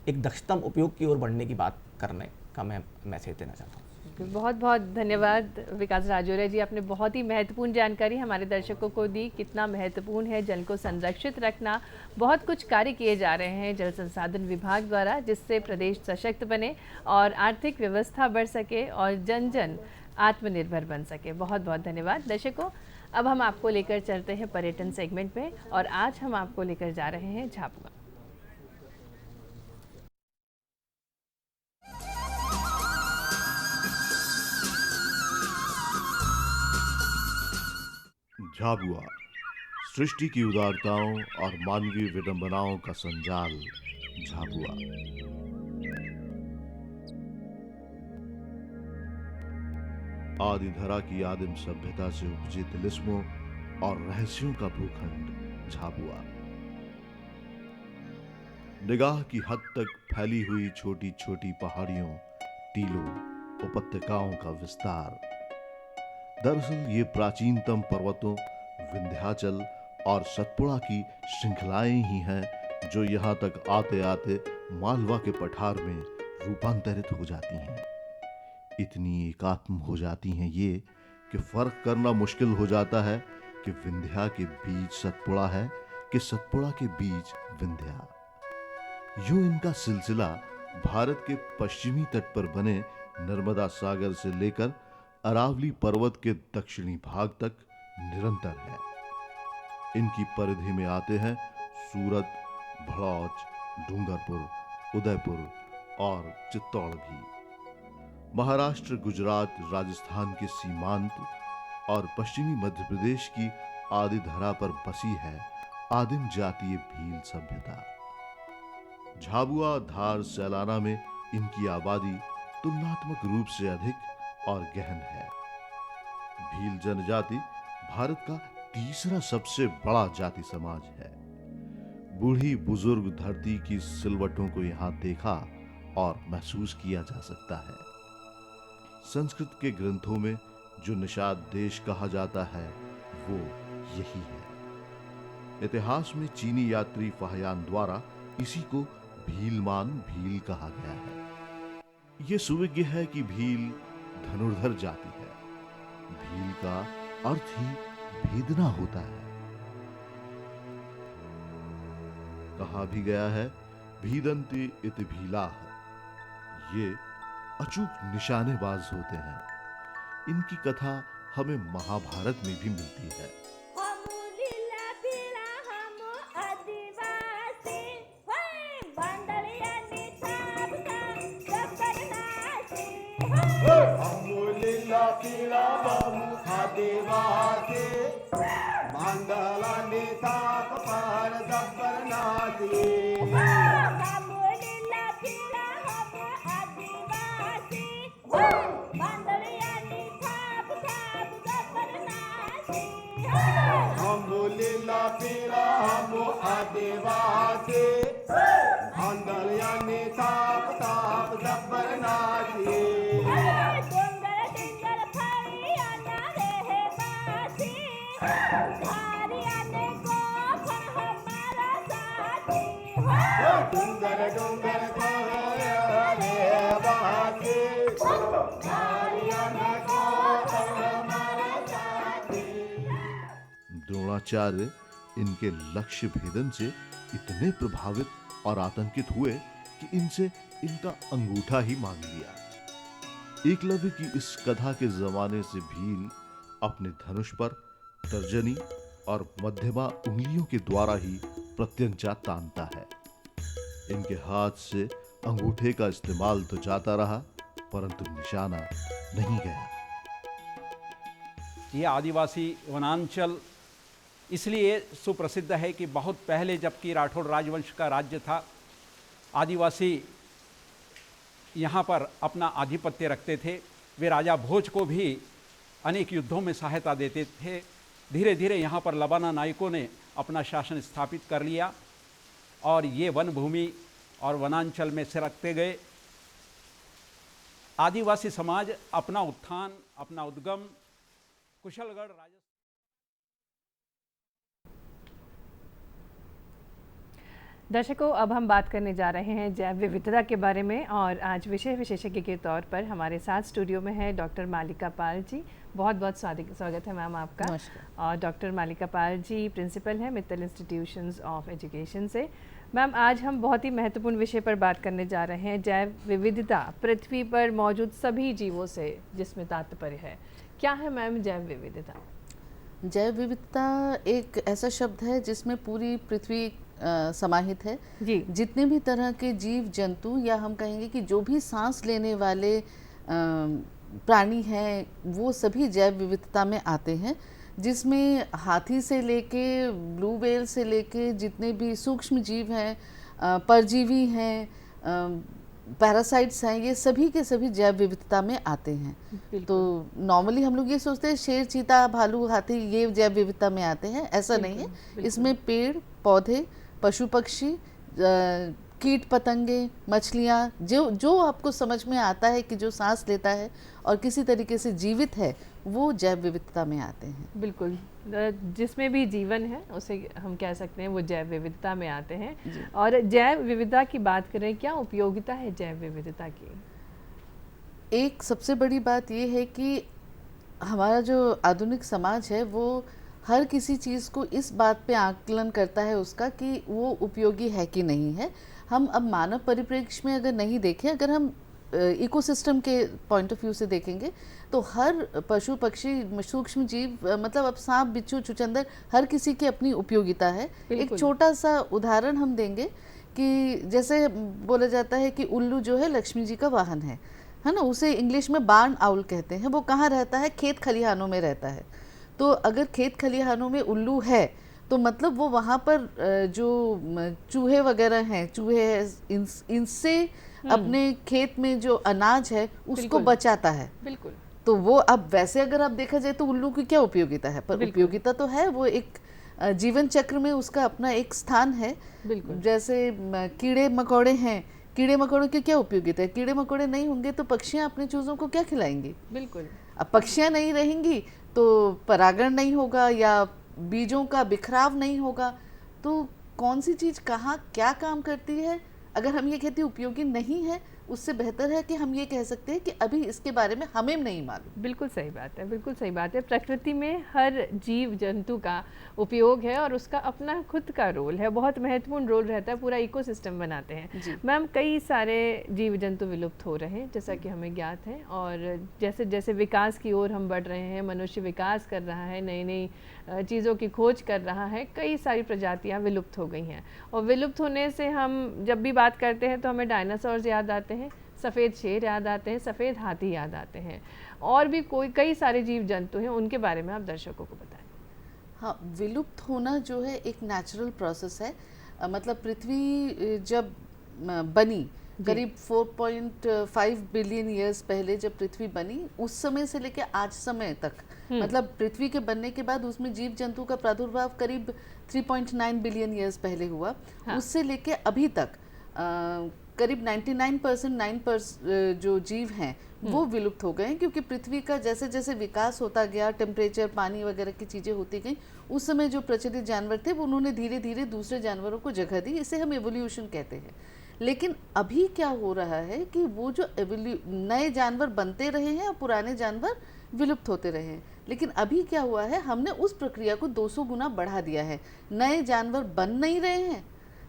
Speaker 2: एक दक्षतम उपयोग की ओर बढ़ने की बात करने का मैं मैसेज देना चाहता हूँ।
Speaker 1: बहुत बहुत धन्यवाद विकास राजौरिया जी, आपने बहुत ही महत्वपूर्ण जानकारी हमारे दर्शकों को दी। कितना महत्वपूर्ण है जल को संरक्षित रखना। बहुत कुछ कार्य किए जा रहे हैं जल संसाधन विभाग द्वारा, जिससे प्रदेश सशक्त बने और आर्थिक व्यवस्था बढ़ सके और जन जन आत्मनिर्भर बन सके। बहुत बहुत धन्यवाद दर्शकों। अब हम आपको लेकर चलते हैं पर्यटन सेगमेंट में और आज हम आपको लेकर जा रहे हैं झाबुआ।
Speaker 3: झाबुआ, सृष्टि की उदारताओं और मानवीय विडंबनाओं का संजाल। झाबुआ आदि धरा की आदिम सभ्यता से उपजे तिलिस्मों और रहस्यों का भूखंड झाबुआ। निगाह की हद तक फैली हुई छोटी छोटी पहाड़ियों, टीलों, उपत्यकाओं का विस्तार। दरअसल ये प्राचीनतम पर्वतों, विंध्याचल और सतपुड़ा की श्रृंखलाएं ही हैं जो यहाँ तक आते आते मालवा के पठार में रूपांतरित हो जाती हैं। इतनी एकात्म हो जाती हैं ये कि फर्क करना मुश्किल हो जाता है कि विंध्या के बीच सतपुड़ा है कि सतपुड़ा के बीच विंध्या। यूं इनका सिलसिला भारत के पश्चिमी तट पर बने नर्मदा सागर से लेकर अरावली पर्वत के दक्षिणी भाग तक निरंतर है। इनकी परिधि में आते हैं सूरत, भड़ौच, डूंगरपुर, उदयपुर और चित्तौड़ भी। महाराष्ट्र, गुजरात, राजस्थान के सीमांत और पश्चिमी मध्य प्रदेश की आदि धरा पर बसी है आदिम जातीय भील सभ्यता। झाबुआ, धार, सैलाना में इनकी आबादी तुलनात्मक रूप से अधिक और गहन है। भील जनजाति भारत का तीसरा सबसे बड़ा जाति समाज है। बूढ़ी बुजुर्ग धरती की सिलवटों को यहां देखा और महसूस किया जा सकता है। संस्कृत के ग्रंथों में जो निषाद देश कहा जाता है वो यही है। इतिहास में चीनी यात्री फाहियान द्वारा इसी को भीलमान भील कहा गया है। यह सुविज्ञ है कि भील धनुर्धर जाति है। भील का अर्थ ही भेदना होता है। कहा भी गया है भीदंती इति भीलाः। ये अचूक निशानेबाज होते हैं। इनकी कथा हमें महाभारत में भी मिलती है। द्रोणाचार्य इनके लक्ष्य भेदन से इतने प्रभावित और आतंकित हुए कि इनसे इनका अंगूठा ही मांग लिया। एकलव्य की इस कथा के जमाने से भील अपने धनुष पर तर्जनी और मध्यमा उंगलियों के द्वारा ही प्रत्यंचा तानता है। इनके हाथ से अंगूठे का इस्तेमाल तो जाता रहा, परंतु निशाना नहीं गया।
Speaker 4: ये आदिवासी वनांचल इसलिए सुप्रसिद्ध है कि बहुत पहले जबकि राठौड़ राजवंश का राज्य था, आदिवासी यहाँ पर अपना आधिपत्य रखते थे। वे राजा भोज को भी अनेक युद्धों में सहायता देते थे। धीरे धीरे यहाँ पर लबाना नायकों ने अपना शासन स्थापित कर लिया और ये वन भूमि और वनांचल में सिरकते गए। आदिवासी समाज अपना उत्थान, अपना उद्गम कुशलगढ़ राजस्थान।
Speaker 1: दर्शकों, अब हम बात करने जा रहे हैं जैव विविधता के बारे में और आज विषय विशेषज्ञ के तौर पर हमारे साथ स्टूडियो में है डॉक्टर मालिका पाल जी। बहुत बहुत स्वागत है मैम आपका। और डॉक्टर मालिका पाल जी प्रिंसिपल हैं मित्तल इंस्टीट्यूशंस ऑफ एजुकेशन से। मैम, आज हम बहुत ही महत्वपूर्ण विषय पर बात करने जा रहे हैं, जैव विविधता, पृथ्वी पर मौजूद सभी जीवों से जिसमें तात्पर्य है। क्या है मैम जैव विविधता?
Speaker 5: जैव विविधता एक ऐसा शब्द है जिसमें पूरी पृथ्वी समाहित है
Speaker 1: जी।
Speaker 5: जितने भी तरह के जीव जंतु या हम कहेंगे कि जो भी सांस लेने वाले प्राणी हैं वो सभी जैव विविधता में आते हैं, जिसमें हाथी से लेके ब्लू व्हेल से लेके जितने भी सूक्ष्म जीव हैं, परजीवी हैं, पैरासाइट्स हैं, ये सभी के सभी जैव विविधता में आते हैं। तो नॉर्मली हम लोग ये सोचते हैं शेर, चीता, भालू, हाथी ये जैव विविधता में आते हैं, ऐसा नहीं है। इसमें पेड़ पौधे, पशु पक्षी, कीट पतंगे, मछलियाँ, जो आपको समझ में आता है कि जो सांस लेता है और किसी तरीके से जीवित है, वो जैव विविधता में आते हैं।
Speaker 1: बिल्कुल, जिसमें भी जीवन है उसे हम कह सकते हैं वो जैव विविधता में आते हैं। और जैव विविधता की बात करें, क्या उपयोगिता है जैव विविधता की?
Speaker 5: एक सबसे बड़ी बात ये है कि हमारा जो आधुनिक समाज है वो हर किसी चीज़ को इस बात पे आकलन करता है उसका कि वो उपयोगी है कि नहीं है। हम अब मानव परिप्रेक्ष्य में अगर नहीं देखें, अगर हम इकोसिस्टम के पॉइंट ऑफ व्यू से देखेंगे तो हर पशु पक्षी सूक्ष्म जीव मतलब अब सांप बिच्छू चुचंदर हर किसी की अपनी उपयोगिता है। एक छोटा सा उदाहरण हम देंगे कि जैसे बोला जाता है कि उल्लू जो है लक्ष्मी जी का वाहन है ना, उसे इंग्लिश में बार्न आउल कहते हैं। वो कहाँ रहता है? खेत खलिहानों में रहता है। तो अगर खेत खलिहानों में उल्लू है तो मतलब वो वहाँ पर जो चूहे वगैरह हैं, चूहे हैं, इनसे अपने खेत में जो अनाज है उसको बचाता है।
Speaker 1: बिल्कुल।
Speaker 5: तो वो अब वैसे अगर आप देखा जाए तो उल्लू की क्या उपयोगिता है, पर उपयोगिता तो है, वो एक जीवन चक्र में उसका अपना एक स्थान है।
Speaker 1: बिल्कुल।
Speaker 5: जैसे कीड़े मकोड़े हैं, कीड़े मकोड़ों की क्या उपयोगिता है? कीड़े मकोड़े नहीं होंगे तो पक्षियाँ अपने चूजों को क्या खिलाएंगी?
Speaker 1: बिल्कुल।
Speaker 5: अब पक्षियाँ नहीं रहेंगी तो परागण नहीं होगा या बीजों का बिखराव नहीं होगा। तो कौन सी चीज़ कहाँ क्या काम करती है, अगर हम ये कहते हैं उपयोगी नहीं है, उससे बेहतर है कि हम ये कह सकते हैं कि अभी इसके बारे में हमें नहीं मालूम।
Speaker 1: बिल्कुल सही बात है, बिल्कुल सही बात है। प्रकृति में हर जीव जंतु का उपयोग है और उसका अपना खुद का रोल है, बहुत महत्वपूर्ण रोल रहता है, पूरा इकोसिस्टम बनाते हैं। मैम, कई सारे जीव जंतु विलुप्त हो रहे हैं जैसा कि हमें ज्ञात है, और जैसे जैसे विकास की ओर हम बढ़ रहे हैं, मनुष्य विकास कर रहा है, नई नई चीज़ों की खोज कर रहा है, कई सारी प्रजातियाँ विलुप्त हो गई हैं। और विलुप्त होने से हम जब भी बात करते हैं तो हमें डायनासोर्स याद आते हैं, सफ़ेद शेर याद आते हैं, सफ़ेद हाथी याद आते हैं, और भी कई सारे जीव जंतु हैं, उनके बारे में आप दर्शकों को बताएं।
Speaker 5: हाँ, विलुप्त होना जो है एक नेचुरल प्रोसेस है। मतलब पृथ्वी जब बनी करीब 4.5 बिलियन ईयर्स पहले जब पृथ्वी बनी, उस समय से लेकर आज समय तक, मतलब पृथ्वी के बनने के बाद उसमें जीव जंतु का प्रादुर्भाव करीब 3.9 बिलियन ईयर्स पहले हुआ। हाँ। उससे लेके अभी तक करीब 99% जो जीव हैं वो विलुप्त हो गए, क्योंकि पृथ्वी का जैसे जैसे विकास होता गया, टेम्परेचर, पानी वगैरह की चीज़ें होती गई, उस समय जो प्रचलित जानवर थे वो उन्होंने धीरे धीरे दूसरे जानवरों को जगह दी। इसे हम एवोल्यूशन कहते हैं। लेकिन अभी क्या हो रहा है कि वो जो नए जानवर बनते रहे हैं और पुराने जानवर विलुप्त होते रहे हैं, लेकिन अभी क्या हुआ है, हमने उस प्रक्रिया को 200 गुना बढ़ा दिया है। नए जानवर बन नहीं रहे हैं,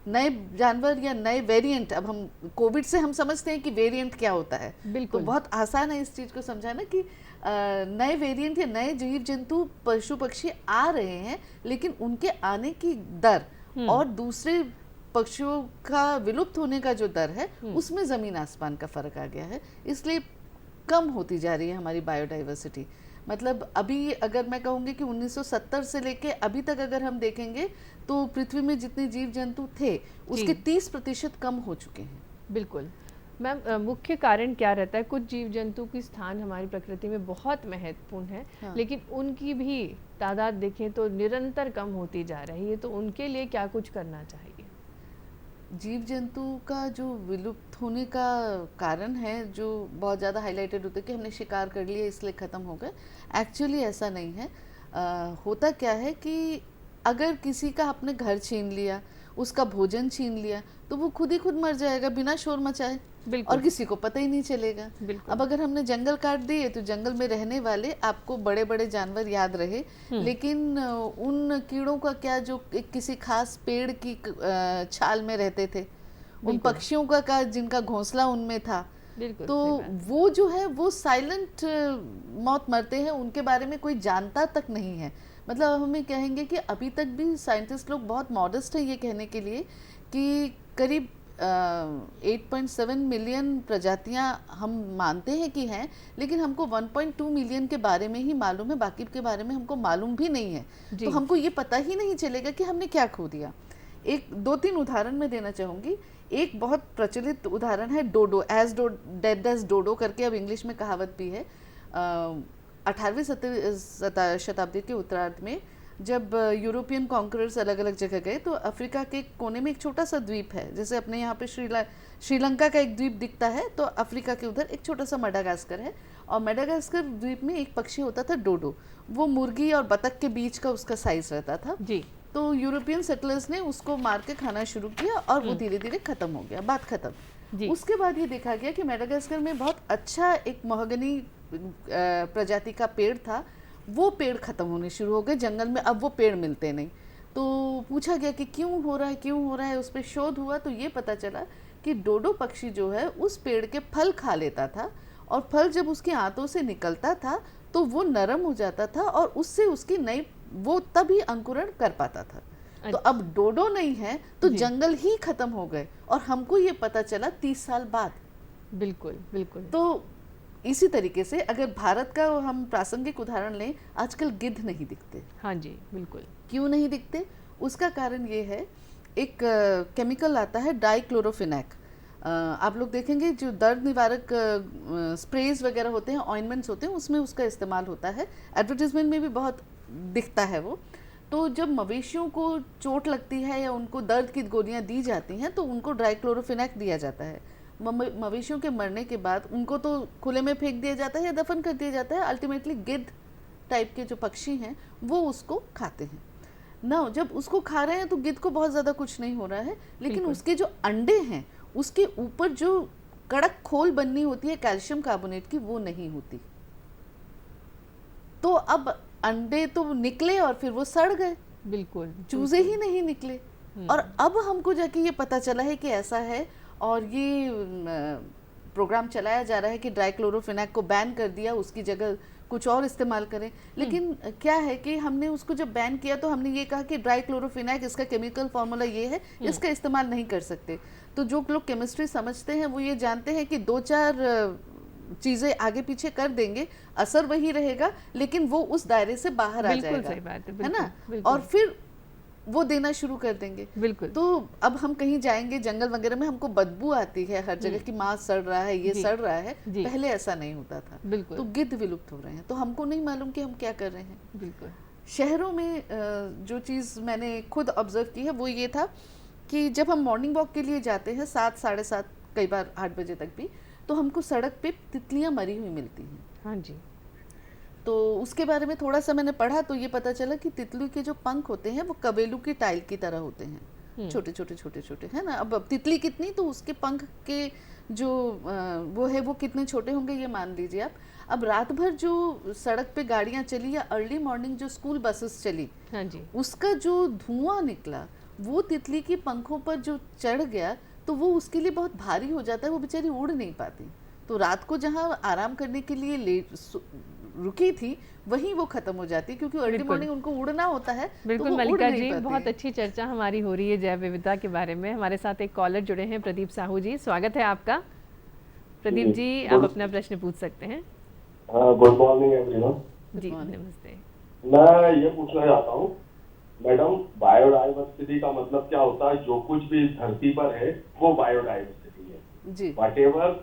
Speaker 5: नए जानवर या नए वेरिएंट, अब हम कोविड से हम समझते हैं कि वेरिएंट क्या होता है। तो बहुत आसान है इस चीज़ को समझाना कि नए वेरिएंट या नए जीव जंतु पशु पक्षी आ रहे हैं, लेकिन उनके आने की दर और दूसरे पक्षियों का विलुप्त होने का जो दर है उसमें ज़मीन आसमान का फ़र्क आ गया है। इसलिए कम होती जा रही है हमारी बायोडाइवर्सिटी। मतलब अभी अगर मैं कहूँगी कि 1970 से लेके अभी तक अगर हम देखेंगे तो पृथ्वी में जितने जीव जंतु थे उसके 30% कम हो चुके हैं।
Speaker 1: बिल्कुल। मैम, मुख्य कारण क्या रहता है? कुछ जीव जंतु की स्थान हमारी प्रकृति में बहुत महत्वपूर्ण है, हाँ। लेकिन उनकी भी तादाद देखें तो निरंतर कम होती जा रही है, तो उनके लिए क्या कुछ करना चाहिए?
Speaker 5: जीव जंतु का जो विलुप्त होने का कारण है, जो बहुत ज़्यादा हाईलाइटेड होता है कि हमने शिकार कर लिया इसलिए ख़त्म हो गए, एक्चुअली ऐसा नहीं है। होता क्या है कि अगर किसी का अपने घर छीन लिया, उसका भोजन छीन लिया, तो वो खुद ही खुद मर जाएगा बिना शोर मचाए, और किसी को पता ही नहीं चलेगा। अब अगर हमने जंगल काट दिए तो जंगल में रहने वाले आपको बड़े बड़े जानवर याद रहे, लेकिन उन कीड़ों का क्या जो किसी खास पेड़ की छाल में रहते थे, उन पक्षियों का जिनका घोंसला उनमें था, तो वो जो है वो साइलेंट मौत मरते हैं, उनके बारे में कोई जानता तक नहीं है। मतलब हमें कहेंगे कि अभी तक भी साइंटिस्ट लोग बहुत मॉडेस्ट हैं ये कहने के लिए कि करीब 8.7 मिलियन प्रजातियां हम मानते हैं कि हैं, लेकिन हमको 1.2 मिलियन के बारे में ही मालूम है, बाकी के बारे में हमको मालूम भी नहीं है। तो हमको ये पता ही नहीं चलेगा कि हमने क्या खो दिया। एक 2-3 उदाहरण मैं देना चाहूँगी। एक बहुत प्रचलित उदाहरण है डोडो, एज डेड एज डोडो करके अब इंग्लिश में कहावत भी है। 18वीं शताब्दी के उत्तरार्ध में जब यूरोपियन कॉन्करर्स अलग अलग जगह गए तो अफ्रीका के कोने में एक छोटा सा द्वीप है, जैसे अपने यहाँ पे श्रीलंका का एक द्वीप दिखता है, तो अफ्रीका के उधर एक छोटा सा मेडागास्कर है, और मेडागास्कर द्वीप में एक पक्षी होता था डोडो। वो मुर्गी और बतख के बीच का उसका साइज रहता था जी। तो यूरोपियन सेटलर्स ने उसको मार के खाना शुरू किया और वो धीरे धीरे खत्म हो गया, बात खत्म। उसके बाद ये देखा गया कि मेडागास्कर में बहुत अच्छा एक महोगनी प्रजाति का पेड़ था, वो पेड़ खत्म होने शुरू हो गए जंगल में, अब वो पेड़ मिलते नहीं। तो पूछा गया कि क्यों हो रहा है, उस पर शोध हुआ तो ये पता चला कि डोडो पक्षी जो है उस पेड़ के फल खा लेता था, और फल जब उसके आंतों से निकलता था तो वो नरम हो जाता था और उससे उसकी नई वो तभी अंकुरण कर पाता था। तो अब डोडो नहीं है तो जंगल ही खत्म हो गए, और हमको ये पता चला 30 साल बाद।
Speaker 1: बिल्कुल बिल्कुल।
Speaker 5: तो इसी तरीके से अगर भारत का हम प्रासंगिक उदाहरण लें, आजकल गिद्ध नहीं दिखते।
Speaker 1: हाँ जी बिल्कुल।
Speaker 5: क्यों नहीं दिखते? उसका कारण ये है, एक केमिकल आता है डाइक्लोरोफिनेक। आप लोग देखेंगे जो दर्द निवारक स्प्रेज वगैरह होते हैं, ऑइंटमेंट्स होते हैं, उसमें उसका इस्तेमाल होता है। एडवर्टीजमेंट में भी बहुत दिखता है वो। तो जब मवेशियों को चोट लगती है या उनको दर्द की गोलियां दी जाती हैं तो उनको डाइक्लोरोफिनेक दिया जाता है। मवेशियों के मरने के बाद उनको तो खुले में फेंक दिया जाता है या दफन कर दिया जाता है। अल्टीमेटली गिद्ध टाइप के जो पक्षी हैं वो उसको खाते हैं ना। जब उसको खा रहे हैं तो गिद्ध को बहुत ज़्यादा कुछ नहीं हो रहा है, लेकिन उसके जो अंडे हैं उसके ऊपर जो कड़क खोल बननी होती है कैल्शियम कार्बोनेट की, वो नहीं होती। तो अब अंडे तो निकले और फिर वो सड़ गए,
Speaker 1: बिल्कुल,
Speaker 5: चूजे ही नहीं निकले। और अब हमको जाके ये पता चला है कि ऐसा है, और ये प्रोग्राम चलाया जा रहा है कि डाइक्लोरोफिनेक को बैन कर दिया, उसकी जगह कुछ और इस्तेमाल करें। लेकिन क्या है कि हमने उसको जब बैन किया तो हमने ये कहा कि डाइक्लोरोफिनेक, इसका केमिकल फार्मूला ये है, इसका इस्तेमाल नहीं कर सकते। तो जो लोग केमिस्ट्री समझते हैं वो ये जानते हैं कि 2-4 चीज़ें आगे पीछे कर देंगे, असर वही रहेगा, लेकिन वो उस दायरे से बाहर आ जाएगा।
Speaker 1: सही बात है
Speaker 5: ना? और फिर वो देना शुरू कर देंगे।
Speaker 1: बिल्कुल।
Speaker 5: तो अब हम कहीं जाएंगे जंगल वगैरह में, हमको बदबू आती है हर जगह कि मांस सड़ रहा है, ये सड़ रहा है। पहले ऐसा नहीं होता था।
Speaker 1: बिल्कुल।
Speaker 5: तो गिद्ध विलुप्त हो रहे हैं, तो हमको नहीं मालूम कि हम क्या कर रहे हैं।
Speaker 1: बिल्कुल।
Speaker 5: शहरों में जो चीज़ मैंने खुद ऑब्जर्व की है वो ये था कि जब हम मॉर्निंग वॉक के लिए जाते हैं 7, 7:30, कई बार 8 बजे तक भी, तो हमको सड़क पे तितलियां मरी हुई मिलती हैं।
Speaker 1: हाँ जी।
Speaker 5: तो उसके बारे में थोड़ा सा मैंने पढ़ा तो ये पता चला कि तितली के जो पंख होते हैं वो कबेलू की टाइल की तरह होते हैं, छोटे छोटे छोटे छोटे, है ना। अब तितली कितनी, तो उसके पंख के जो वो है वो कितने छोटे होंगे ये मान लीजिए आप। अब रात भर जो सड़क पे गाड़ियां चली या अर्ली मॉर्निंग जो स्कूल बसेस चली,
Speaker 1: हाँ जी,
Speaker 5: उसका जो धुआं निकला वो तितली की पंखों पर जो चढ़ गया तो वो उसके लिए बहुत भारी हो जाता है, वो बेचारी उड़ नहीं पाती। तो रात को जहाँ आराम करने के लिए रुकी थी वहीं वो खत्म हो जाती है, क्योंकि अर्ली मॉर्निंग उनको उड़ना होता है।
Speaker 1: बिल्कुल
Speaker 5: तो
Speaker 1: मल्लिका जी, बहुत अच्छी चर्चा हमारी हो रही है जैव विविधता के बारे में। हमारे साथ एक कॉलर जुड़े हैं, प्रदीप साहू जी, स्वागत है आपका। प्रदीप जी, आप अपना प्रश्न पूछ सकते हैं।
Speaker 6: Good morning everyone.
Speaker 1: जी नमस्ते।
Speaker 6: मैं ये पूछना चाहता हूँ मैडम, बायोडाइवर्सिटी का मतलब क्या होता है? जो कुछ भी इस धरती पर है वो बायोडाइवर्सिटी है जी। Whatever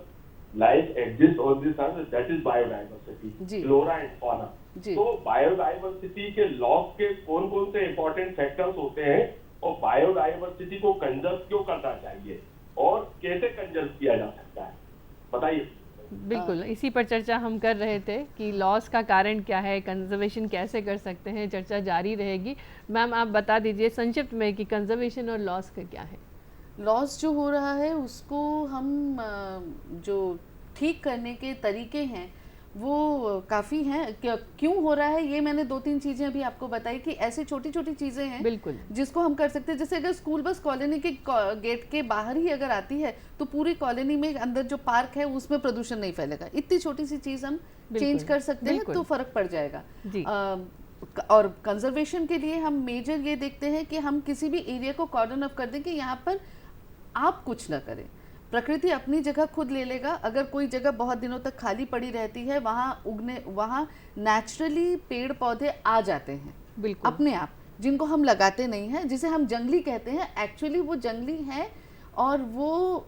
Speaker 6: life exist on this earth, that is biodiversity, flora and fauna. तो बायोडाइवर्सिटी के लॉस के कौन कौन से इंपॉर्टेंट फैक्टर्स होते हैं, और बायोडाइवर्सिटी को कंजर्व क्यों करना चाहिए और कैसे कंजर्व किया जा सकता है, बताइए।
Speaker 1: बिल्कुल, इसी पर चर्चा हम कर रहे थे कि लॉस का कारण क्या है, कंजर्वेशन कैसे कर सकते हैं। चर्चा जारी रहेगी। मैम, आप बता दीजिए संक्षिप्त में कि कंजर्वेशन और लॉस का क्या है।
Speaker 5: लॉस जो हो रहा है उसको हम जो ठीक करने के तरीके हैं वो काफ़ी हैं। क्यों हो रहा है ये मैंने 2-3 चीज़ें अभी आपको बताई कि ऐसी छोटी छोटी चीज़ें हैं
Speaker 1: बिल्कुल
Speaker 5: जिसको हम कर सकते हैं। जैसे अगर स्कूल बस कॉलोनी के गेट के बाहर ही अगर आती है तो पूरी कॉलोनी में अंदर जो पार्क है उसमें प्रदूषण नहीं फैलेगा। इतनी छोटी सी चीज़ हम चेंज कर सकते हैं तो फर्क पड़ जाएगा। और कंजर्वेशन के लिए हम मेजर ये देखते हैं कि हम किसी भी एरिया को कॉर्डन ऑफ कर दें कि यहाँ पर आप कुछ ना करें, प्रकृति अपनी जगह खुद ले लेगा। अगर कोई जगह बहुत दिनों तक खाली पड़ी रहती है, वहाँ नेचुरली पेड़ पौधे आ जाते हैं अपने आप, जिनको हम लगाते नहीं हैं, जिसे हम जंगली कहते हैं। एक्चुअली वो जंगली हैं और वो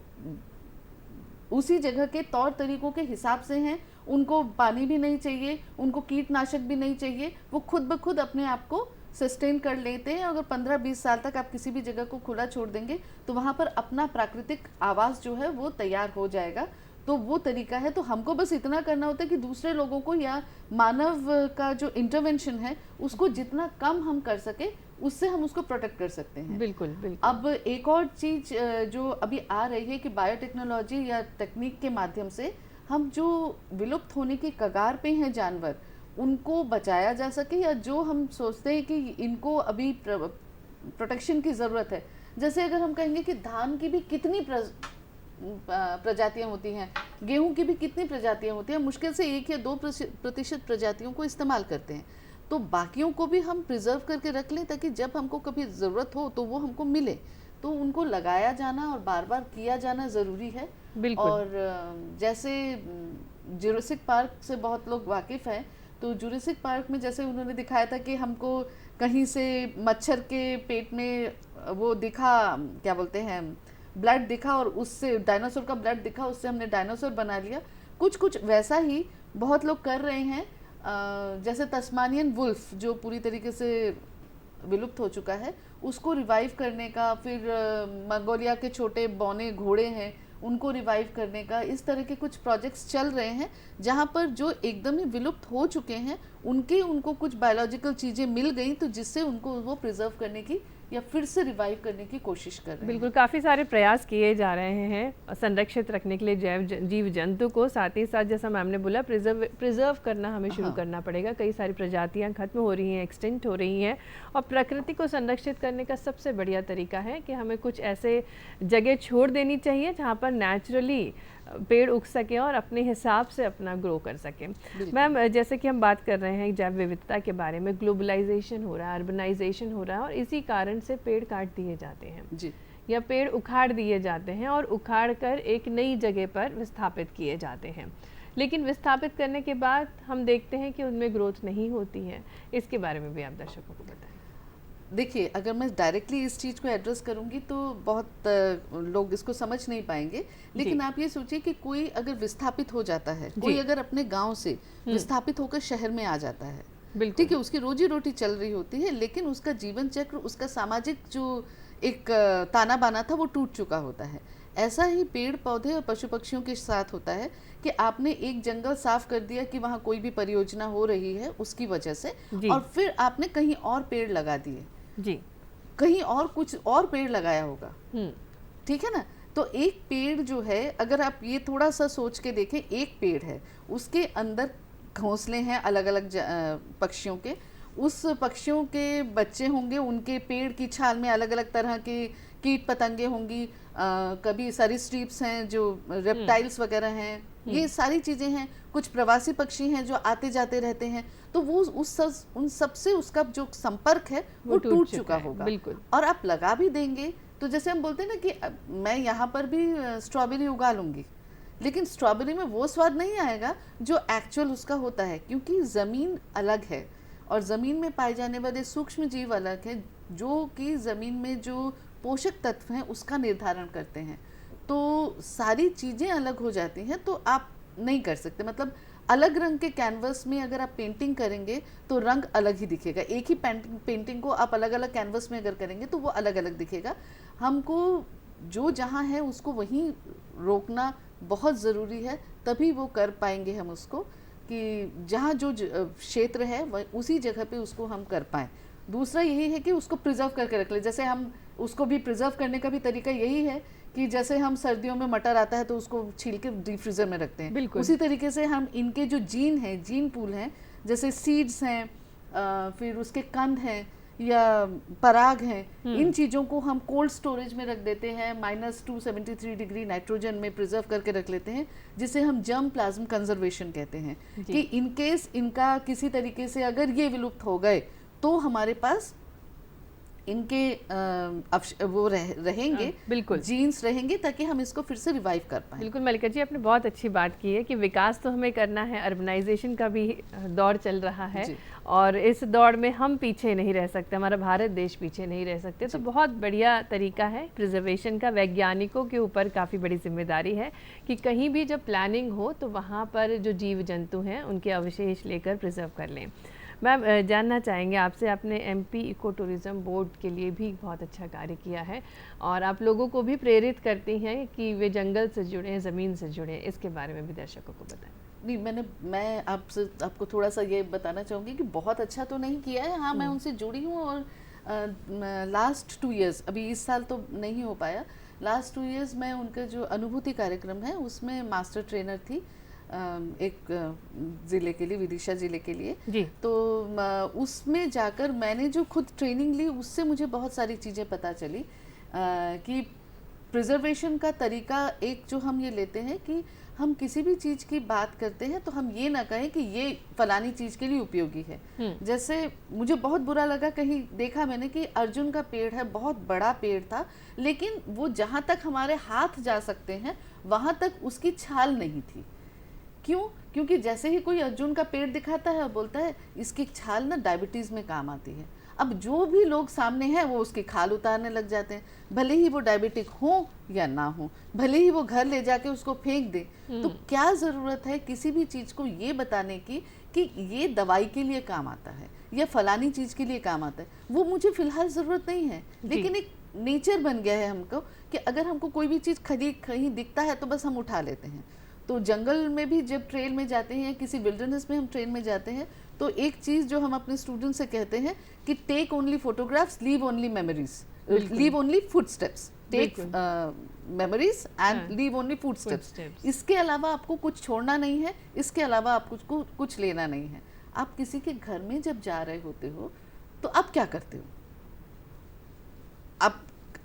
Speaker 5: उसी जगह के तौर तरीकों के हिसाब से हैं। उनको पानी भी नहीं चाहिए, उनको कीटनाशक भी नहीं चाहिए, वो खुद ब खुद अपने आप को सस्टेन कर लेते हैं। अगर 15-20 साल तक आप किसी भी जगह को खुला छोड़ देंगे तो वहाँ पर अपना प्राकृतिक आवास जो है वो तैयार हो जाएगा। तो वो तरीका है। तो हमको बस इतना करना होता है कि दूसरे लोगों को या मानव का जो इंटरवेंशन है उसको जितना कम हम कर सके उससे हम उसको प्रोटेक्ट कर सकते हैं।
Speaker 1: बिल्कुल बिल्कुल।
Speaker 5: अब एक और चीज जो अभी आ रही है कि बायोटेक्नोलॉजी या तकनीक के माध्यम से हम जो विलुप्त होने की कगार पे हैं जानवर, उनको बचाया जा सके, या जो हम सोचते हैं कि इनको अभी प्रोटेक्शन की ज़रूरत है। जैसे अगर हम कहेंगे कि धान की भी कितनी प्रजातियां होती हैं, गेहूं की भी कितनी प्रजातियां होती हैं, मुश्किल से 1 या 2% प्रजातियों को इस्तेमाल करते हैं। तो बाकियों को भी हम प्रिजर्व करके रख लें ताकि जब हमको कभी ज़रूरत हो तो वो हमको मिले। तो उनको लगाया जाना और बार बार किया जाना ज़रूरी है। और जैसे जुरासिक पार्क से बहुत लोग वाकिफ़ हैं, तो जुरासिक पार्क में जैसे उन्होंने दिखाया था कि हमको कहीं से मच्छर के पेट में वो दिखा, क्या बोलते हैं, ब्लड दिखा और उससे डायनासोर का ब्लड दिखा, उससे हमने डायनासोर बना लिया। कुछ वैसा ही बहुत लोग कर रहे हैं। जैसे तस्मानियन वुल्फ जो पूरी तरीके से विलुप्त हो चुका है, उसको रिवाइव करने का, फिर मंगोलिया के छोटे बौने घोड़े हैं उनको रिवाइव करने का, इस तरह के कुछ प्रोजेक्ट्स चल रहे हैं जहाँ पर जो एकदम ही विलुप्त हो चुके हैं उनको कुछ बायोलॉजिकल चीज़ें मिल गई, तो जिससे उनको वो प्रिजर्व करने की या फिर से रिवाइव करने की कोशिश कर रहे हैं।
Speaker 1: बिल्कुल, काफ़ी सारे प्रयास किए जा रहे हैं संरक्षित रखने के लिए जीव जंतु को। साथ ही साथ जैसा मैम ने बोला, प्रिजर्व करना हमें शुरू करना पड़ेगा। कई सारी प्रजातियां खत्म हो रही हैं, एक्सटिंक्ट हो रही हैं, और प्रकृति को संरक्षित करने का सबसे बढ़िया तरीका है कि हमें कुछ ऐसे जगह छोड़ देनी चाहिए जहाँ पर नेचुरली पेड़ उग सके और अपने हिसाब से अपना ग्रो कर सके। मैम, जैसे कि हम बात कर रहे हैं जैव विविधता के बारे में, ग्लोबलाइजेशन हो रहा है, अर्बनाइजेशन हो रहा है, और इसी कारण से पेड़ काट दिए जाते हैं
Speaker 5: जी,
Speaker 1: या पेड़ उखाड़ दिए जाते हैं और उखाड़ कर एक नई जगह पर विस्थापित किए जाते हैं। लेकिन विस्थापित करने के बाद हम देखते हैं कि उनमें ग्रोथ नहीं होती है। इसके बारे में भी आप दर्शकों को बताएं।
Speaker 5: देखिए, अगर मैं डायरेक्टली इस चीज़ को एड्रेस करूंगी तो बहुत लोग इसको समझ नहीं पाएंगे, लेकिन आप ये सोचिए कि कोई अगर विस्थापित हो जाता है, कोई अगर अपने गांव से विस्थापित होकर शहर में आ जाता है, ठीक है, उसकी रोजी रोटी चल रही होती है, लेकिन उसका जीवन चक्र, उसका सामाजिक जो एक ताना बाना था वो टूट चुका होता है। ऐसा ही पेड़ पौधे और पशु पक्षियों के साथ होता है कि आपने एक जंगल साफ कर दिया कि वहाँ कोई भी परियोजना हो रही है उसकी वजह से, और फिर आपने कहीं और पेड़ लगा दिए
Speaker 1: जी,
Speaker 5: कहीं और कुछ और पेड़ लगाया होगा, ठीक है ना। तो एक पेड़ जो है, अगर आप ये थोड़ा सा सोच के देखें, एक पेड़ है, उसके अंदर घोंसले हैं अलग अलग पक्षियों के, उस पक्षियों के बच्चे होंगे, उनके पेड़ की छाल में अलग अलग तरह के कीट पतंगे होंगी, कभी सरीसृप्स हैं जो रेप्टाइल्स वगैरह हैं, ये सारी चीज़ें हैं, कुछ प्रवासी पक्षी हैं जो आते जाते रहते हैं। तो वो उन सब से उसका जो संपर्क है वो टूट चुका होगा।
Speaker 1: बिल्कुल।
Speaker 5: और आप लगा भी देंगे तो जैसे हम बोलते हैं ना कि मैं यहाँ पर भी स्ट्रॉबेरी उगा लूँगी, लेकिन स्ट्रॉबेरी में वो स्वाद नहीं आएगा जो एक्चुअल उसका होता है, क्योंकि ज़मीन अलग है और ज़मीन में पाए जाने वाले सूक्ष्म जीव अलग हैं जो कि ज़मीन में जो पोषक तत्व हैं उसका निर्धारण करते हैं। तो सारी चीज़ें अलग हो जाती हैं, तो आप नहीं कर सकते। मतलब अलग रंग के कैनवस में अगर आप पेंटिंग करेंगे तो रंग अलग ही दिखेगा। एक ही पेंटिंग को आप अलग अलग कैनवस में अगर करेंगे तो वो अलग अलग दिखेगा। हमको जो जहाँ है उसको वहीं रोकना बहुत ज़रूरी है, तभी वो कर पाएंगे हम उसको, कि जहाँ जो क्षेत्र है वह उसी जगह पे उसको हम कर पाएँ। दूसरा यही है कि उसको प्रिजर्व करके रख ले। जैसे हम उसको भी प्रिजर्व करने का भी तरीका यही है कि जैसे हम सर्दियों में मटर आता है तो उसको छील के डीप फ्रीजर में रखते हैं, उसी तरीके से हम इनके जो जीन हैं, जीन पूल हैं, जैसे सीड्स हैं, फिर उसके कंद हैं या पराग हैं, इन चीज़ों को हम कोल्ड स्टोरेज में रख देते हैं, -273 डिग्री नाइट्रोजन में प्रिजर्व करके रख लेते हैं, जिसे हम जर्म प्लाज्म कंजर्वेशन कहते हैं। कि इन केस इनका किसी तरीके से अगर ये विलुप्त हो गए तो हमारे पास इनके वो रहेंगे,
Speaker 1: बिल्कुल
Speaker 5: जीन्स रहेंगे, ताकि हम इसको फिर से रिवाइव कर पाएं।
Speaker 1: बिल्कुल मल्लिका जी, आपने बहुत अच्छी बात की है कि विकास तो हमें करना है, अर्बनाइजेशन का भी दौर चल रहा है और इस दौड़ में हम पीछे नहीं रह सकते, हमारा भारत देश पीछे नहीं रह सकते। तो बहुत बढ़िया तरीका है प्रिजर्वेशन का। वैज्ञानिकों के ऊपर काफ़ी बड़ी जिम्मेदारी है कि कहीं भी जब प्लानिंग हो तो वहाँ पर जो जीव जंतु हैं उनके अवशेष लेकर प्रिजर्व कर लें। मैम, जानना चाहेंगे आपसे, आपने एमपी इको टूरिज़्म बोर्ड के लिए भी बहुत अच्छा कार्य किया है और आप लोगों को भी प्रेरित करती हैं कि वे जंगल से जुड़ें, ज़मीन से जुड़ें। इसके बारे में भी दर्शकों को बताएं।
Speaker 5: नहीं, मैं आपको थोड़ा सा ये बताना चाहूँगी कि बहुत अच्छा तो नहीं किया है। हाँ, मैं उनसे जुड़ी हूँ और लास्ट 2 इयर्स, अभी इस साल तो नहीं हो पाया, लास्ट 2 इयर्स मैं उनका जो अनुभूति कार्यक्रम है उसमें मास्टर ट्रेनर थी। एक ज़िले के लिए, विदिशा ज़िले के लिए
Speaker 1: जी।
Speaker 5: तो उसमें जाकर मैंने जो खुद ट्रेनिंग ली उससे मुझे बहुत सारी चीज़ें पता चली कि प्रिजर्वेशन का तरीका एक जो हम ये लेते हैं कि हम किसी भी चीज़ की बात करते हैं तो हम ये ना कहें कि ये फलानी चीज़ के लिए उपयोगी है। जैसे मुझे बहुत बुरा लगा, कहीं देखा मैंने कि अर्जुन का पेड़ है, बहुत बड़ा पेड़ था, लेकिन वो जहाँ तक हमारे हाथ जा सकते हैं वहाँ तक उसकी छाल नहीं थी। क्यों? क्योंकि जैसे ही कोई अर्जुन का पेड़ दिखाता है और बोलता है इसकी छाल ना डायबिटीज़ में काम आती है, अब जो भी लोग सामने हैं वो उसकी खाल उतारने लग जाते हैं, भले ही वो डायबिटिक हो या ना हो, भले ही वो घर ले जाके उसको फेंक दे। तो क्या ज़रूरत है किसी भी चीज़ को ये बताने की कि ये दवाई के लिए काम आता है या फलानी चीज़ के लिए काम आता है? वो मुझे फ़िलहाल ज़रूरत नहीं है, लेकिन एक नेचर बन गया है हमको कि अगर हमको कोई भी चीज़ कहीं दिखता है तो बस हम उठा लेते हैं। तो जंगल में भी जब ट्रेल में जाते हैं, किसी विल्डरनेस में हम ट्रेन में जाते हैं, तो एक चीज़ जो हम अपने स्टूडेंट से कहते हैं कि take only photographs, leave only memories, leave only footsteps, take memories and leave only footsteps. इसके अलावा आपको कुछ छोड़ना नहीं है, इसके अलावा आपको कुछ लेना नहीं है। आप किसी के घर में जब जा रहे होते हो तो आप क्या करते हो? अब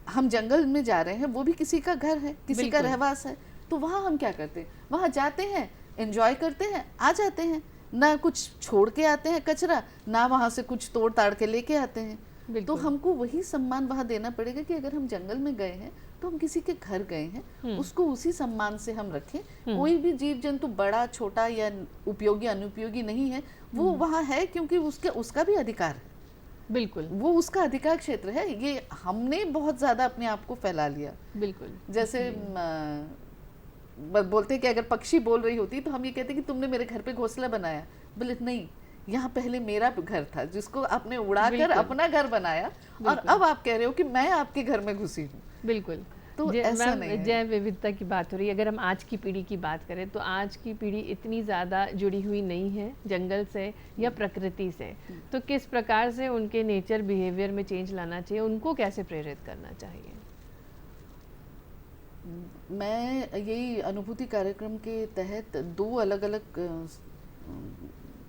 Speaker 5: हम जंगल में जा रहे हैं, वो भी किसी का घर है, किसी का रहवास है, तो वहाँ हम क्या करते हैं? वहाँ जाते हैं, एंजॉय करते हैं, आ जाते हैं, ना कुछ छोड़ के आते हैं कचरा, ना वहाँ से कुछ तोड़ ताड़ के लेके आते हैं। तो हमको वही सम्मान वहाँ देना पड़ेगा कि अगर हम जंगल में गए हैं तो हम किसी के घर गए हैं, उसको उसी सम्मान से हम रखें। कोई भी जीव जंतु बड़ा छोटा या उपयोगी अनुपयोगी नहीं है, वो वहाँ है क्योंकि उसका भी अधिकार है।
Speaker 1: बिल्कुल,
Speaker 5: वो उसका अधिकार क्षेत्र है। ये हमने बहुत ज़्यादा अपने आप को फैला लिया।
Speaker 1: बिल्कुल,
Speaker 5: जैसे बोलते हैं कि अगर पक्षी बोल रही होती तो हम ये कहते कि तुमने मेरे घर पे घोंसला बनाया, बोले नहीं, यहाँ पहले मेरा घर था जिसको आपने उड़ाकर अपना घर बनाया और अब आप कह रहे हो कि मैं आपके घर में घुसी हूँ।
Speaker 1: बिल्कुल।
Speaker 5: तो ऐसा नहीं है।
Speaker 1: जैव विविधता की बात हो रही है, अगर हम आज की पीढ़ी की बात करें तो आज की पीढ़ी इतनी ज़्यादा जुड़ी हुई नहीं है जंगल से या प्रकृति से, तो किस प्रकार से उनके नेचर बिहेवियर में चेंज लाना चाहिए, उनको कैसे प्रेरित करना चाहिए?
Speaker 5: मैं यही अनुभूति कार्यक्रम के तहत 2 अलग अलग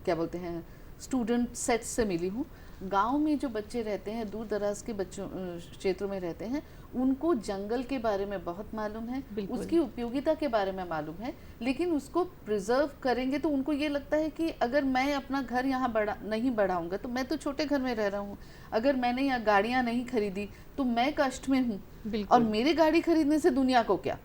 Speaker 5: क्या बोलते हैं स्टूडेंट सेट्स से मिली हूँ। गांव में जो बच्चे रहते हैं, दूर दराज के बच्चों क्षेत्रों में रहते हैं, उनको जंगल के बारे में बहुत मालूम है, उसकी उपयोगिता के बारे में मालूम है, लेकिन उसको प्रिजर्व करेंगे तो उनको ये लगता है कि अगर मैं अपना घर यहाँ नहीं बढ़ाऊंगा तो मैं तो छोटे घर में रह रहा हूँ, अगर मैंने यहाँ गाड़ियाँ नहीं खरीदी तो मैं कष्ट में हूँ, और मेरी गाड़ी खरीदने से दुनिया को क्या।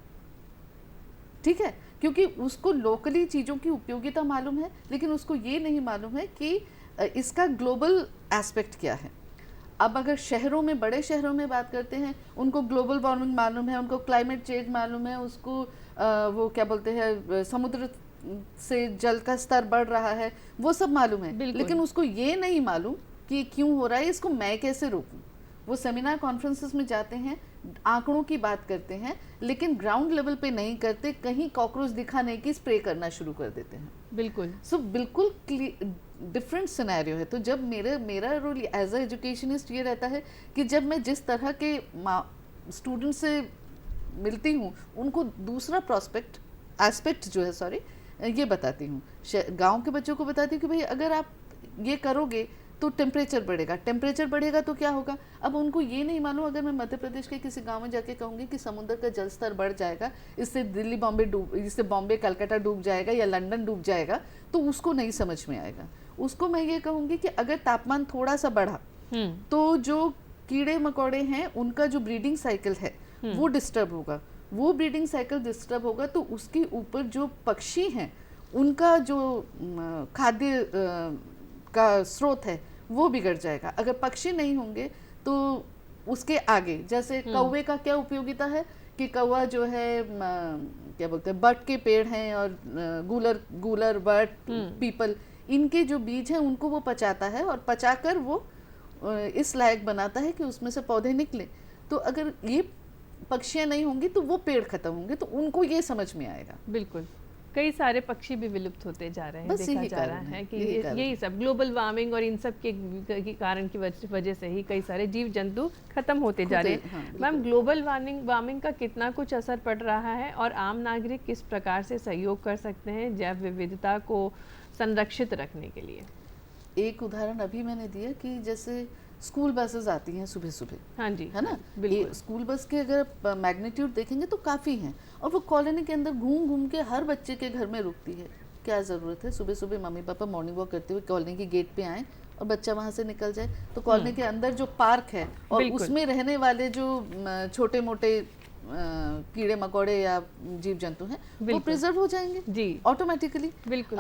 Speaker 5: ठीक है, क्योंकि उसको लोकली चीज़ों की उपयोगिता मालूम है, लेकिन उसको ये नहीं मालूम है कि इसका ग्लोबल एस्पेक्ट क्या है। अब अगर शहरों में, बड़े शहरों में बात करते हैं, उनको ग्लोबल वार्मिंग मालूम है, उनको क्लाइमेट चेंज मालूम है, उसको वो क्या बोलते हैं समुद्र से जल का स्तर बढ़ रहा है, वो सब मालूम है, लेकिन उसको ये नहीं मालूम कि क्यों हो रहा है, इसको मैं कैसे रोकूं। वो सेमिनार कॉन्फ्रेंसेस में जाते हैं, आंकड़ों की बात करते हैं, लेकिन ग्राउंड लेवल पे नहीं करते, कहीं कॉकरोच दिखाने की स्प्रे करना शुरू कर देते हैं।
Speaker 1: बिल्कुल।
Speaker 5: सो बिल्कुल डिफरेंट सिनेरियो है। तो जब मेरा रोल एज अ एजुकेशनिस्ट ये रहता है कि जब मैं जिस तरह के स्टूडेंट से मिलती हूँ, उनको दूसरा एस्पेक्ट जो है ये बताती हूँ। गांव के बच्चों को बताती हूँ कि भाई अगर आप ये करोगे तो टेम्परेचर बढ़ेगा तो क्या होगा। अब उनको ये नहीं मालूम, अगर मैं मध्य प्रदेश के किसी गांव में जाके कहूँगी कि समुद्र का जल स्तर बढ़ जाएगा, इससे बॉम्बे कलकत्ता डूब जाएगा या लंदन डूब जाएगा, तो उसको नहीं समझ में आएगा। उसको मैं ये कहूँगी कि अगर तापमान थोड़ा सा बढ़ा तो जो कीड़े मकोड़े हैं उनका जो ब्रीडिंग साइकिल है वो डिस्टर्ब होगा। वो ब्रीडिंग साइकिल डिस्टर्ब होगा तो उसके ऊपर जो पक्षी हैं उनका जो खाद्य का स्रोत है वो बिगड़ जाएगा। अगर पक्षी नहीं होंगे तो उसके आगे, जैसे कौवे का क्या उपयोगिता है कि कौवा जो है क्या बोलते हैं बट के पेड़ हैं, और गूलर बट पीपल, इनके जो बीज हैं उनको वो पचाता है और पचाकर वो इस लायक बनाता है कि उसमें से पौधे निकले। तो अगर ये पक्षियाँ नहीं होंगी तो वो पेड़ खत्म होंगे, तो उनको ये समझ में आएगा।
Speaker 1: बिल्कुल। कई सारे पक्षी भी विलुप्त होते जा रहे हैं,
Speaker 5: बस
Speaker 1: देखा
Speaker 5: यही
Speaker 1: जा
Speaker 5: कारण
Speaker 1: रहा
Speaker 5: है,
Speaker 1: है कि
Speaker 5: यही कारण
Speaker 1: यही सब ग्लोबल वार्मिंग और इन सब के कारण की वजह से ही कई सारे जीव जंतु खत्म होते जा रहे हैं।
Speaker 5: हाँ,
Speaker 1: मैम, ग्लोबल वार्मिंग का कितना कुछ असर पड़ रहा है और आम नागरिक किस प्रकार से सहयोग कर सकते हैं जैव विविधता को संरक्षित रखने के लिए?
Speaker 5: एक उदाहरण अभी मैंने दिया कि जैसे स्कूल बसेस आती हैं सुबह सुबह,
Speaker 1: हाँ जी,
Speaker 5: है ना,
Speaker 1: बिल्कुल।
Speaker 5: स्कूल बस के अगर मैग्नीट्यूड देखेंगे तो काफ़ी हैं, और वो कॉलोनी के अंदर घूम घूम के हर बच्चे के घर में रुकती है। क्या ज़रूरत है सुबह सुबह मम्मी पापा मॉर्निंग वॉक करते हुए कॉलोनी की गेट पे आए और बच्चा वहाँ से निकल जाए, तो कॉलोनी के अंदर जो पार्क है और उसमें रहने वाले जो छोटे मोटे कीड़े मकोड़े या जीव जंतु हैं वो प्रिजर्व हो जाएंगे
Speaker 1: जी,
Speaker 5: ऑटोमेटिकली।
Speaker 1: बिल्कुल।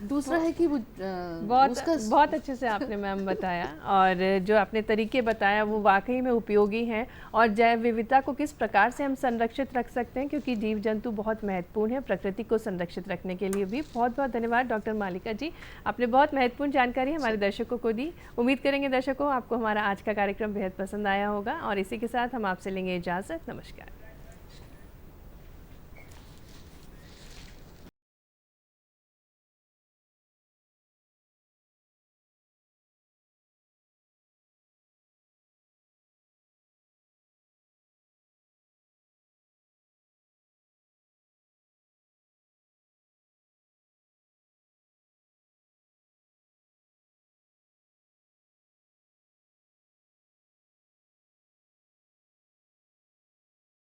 Speaker 5: दूसरा है कि वो
Speaker 1: बहुत अच्छे से आपने मैम बताया, और जो आपने तरीके बताया वो वाकई में उपयोगी हैं, और जैव विविधता को किस प्रकार से हम संरक्षित रख सकते हैं, क्योंकि जीव जंतु बहुत महत्वपूर्ण है प्रकृति को संरक्षित रखने के लिए भी। बहुत बहुत धन्यवाद डॉक्टर मालिका जी, आपने बहुत महत्वपूर्ण जानकारी हमारे दर्शकों को दी। उम्मीद करेंगे दर्शकों आपको हमारा आज का कार्यक्रम बेहद पसंद आया होगा, और इसी के साथ हम आपसे लेंगे इजाज़त। नमस्कार।